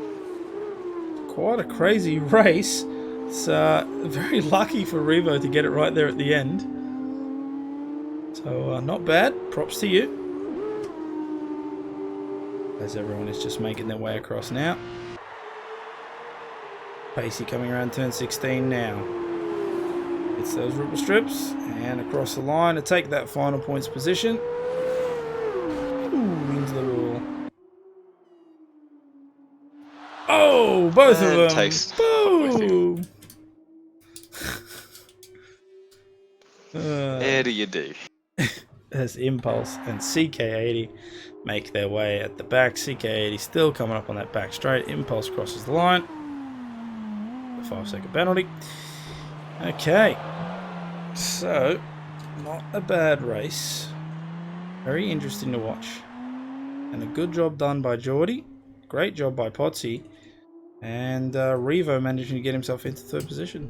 quite a crazy race. It's very lucky for Revo to get it right there at the end. So not bad. Props to you. As everyone is just making their way across now. Pacey coming around turn 16 now. It's those ripple strips and across the line to take that final points position. Ooh, into the wall. Oh, both of them. Takes. Boom. How do you do? As Impulse and CK80 make their way at the back. CK80 still coming up on that back straight. Impulse crosses the line. The 5-second penalty. Okay. So, not a bad race. Very interesting to watch. And a good job done by Geordie. Great job by Potsy. And Revo managing to get himself into third position.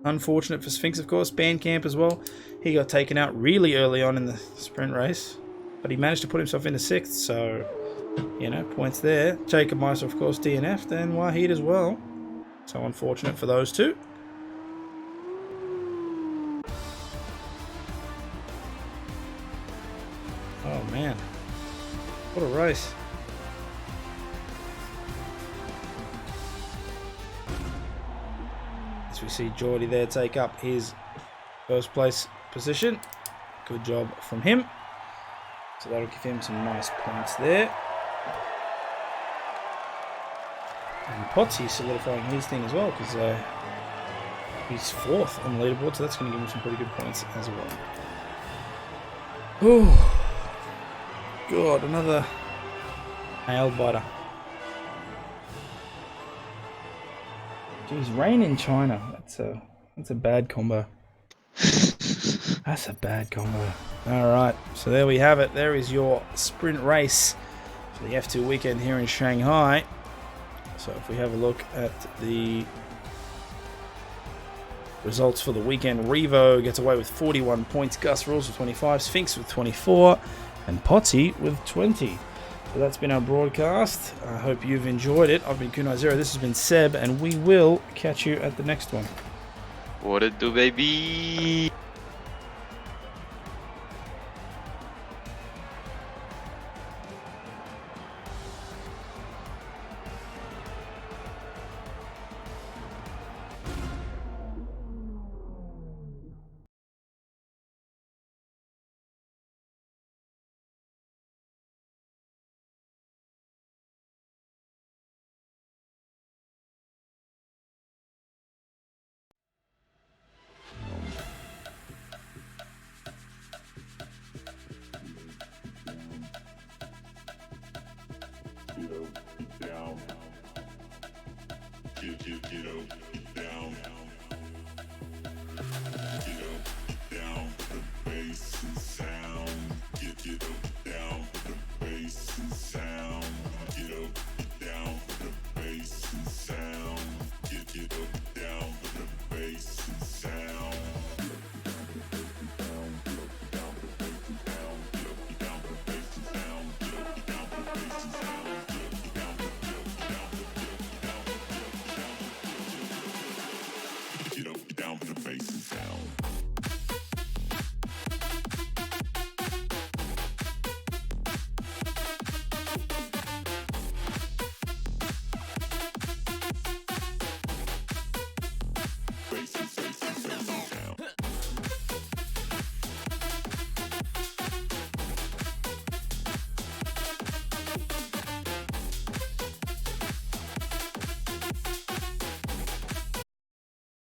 Unfortunate for Sphinx, of course. Bandcamp as well. He got taken out really early on in the sprint race. But he managed to put himself into sixth. So, you know, points there. Jacob Meister, of course, DNF'd. And Wahid as well. So unfortunate for those two. Oh, man. What a race. As we see Geordie there take up his first place position. Good job from him. So that'll give him some nice points there. And Potsy solidifying his thing as well because he's fourth on the leaderboard, so that's going to give him some pretty good points as well. Oh, God, another nail biter. Geez, rain in China. That's a bad combo. That's a bad combo. Alright, so there we have it. There is your sprint race for the F2 weekend here in Shanghai. So if we have a look at the results for the weekend, Revo gets away with 41 points, Gus Rules with 25, Sphinx with 24, and Potsy with 20. So that's been our broadcast. I hope you've enjoyed it. I've been Kunai Zero, this has been Seb, and we will catch you at the next one. What it do, baby? Get down. Get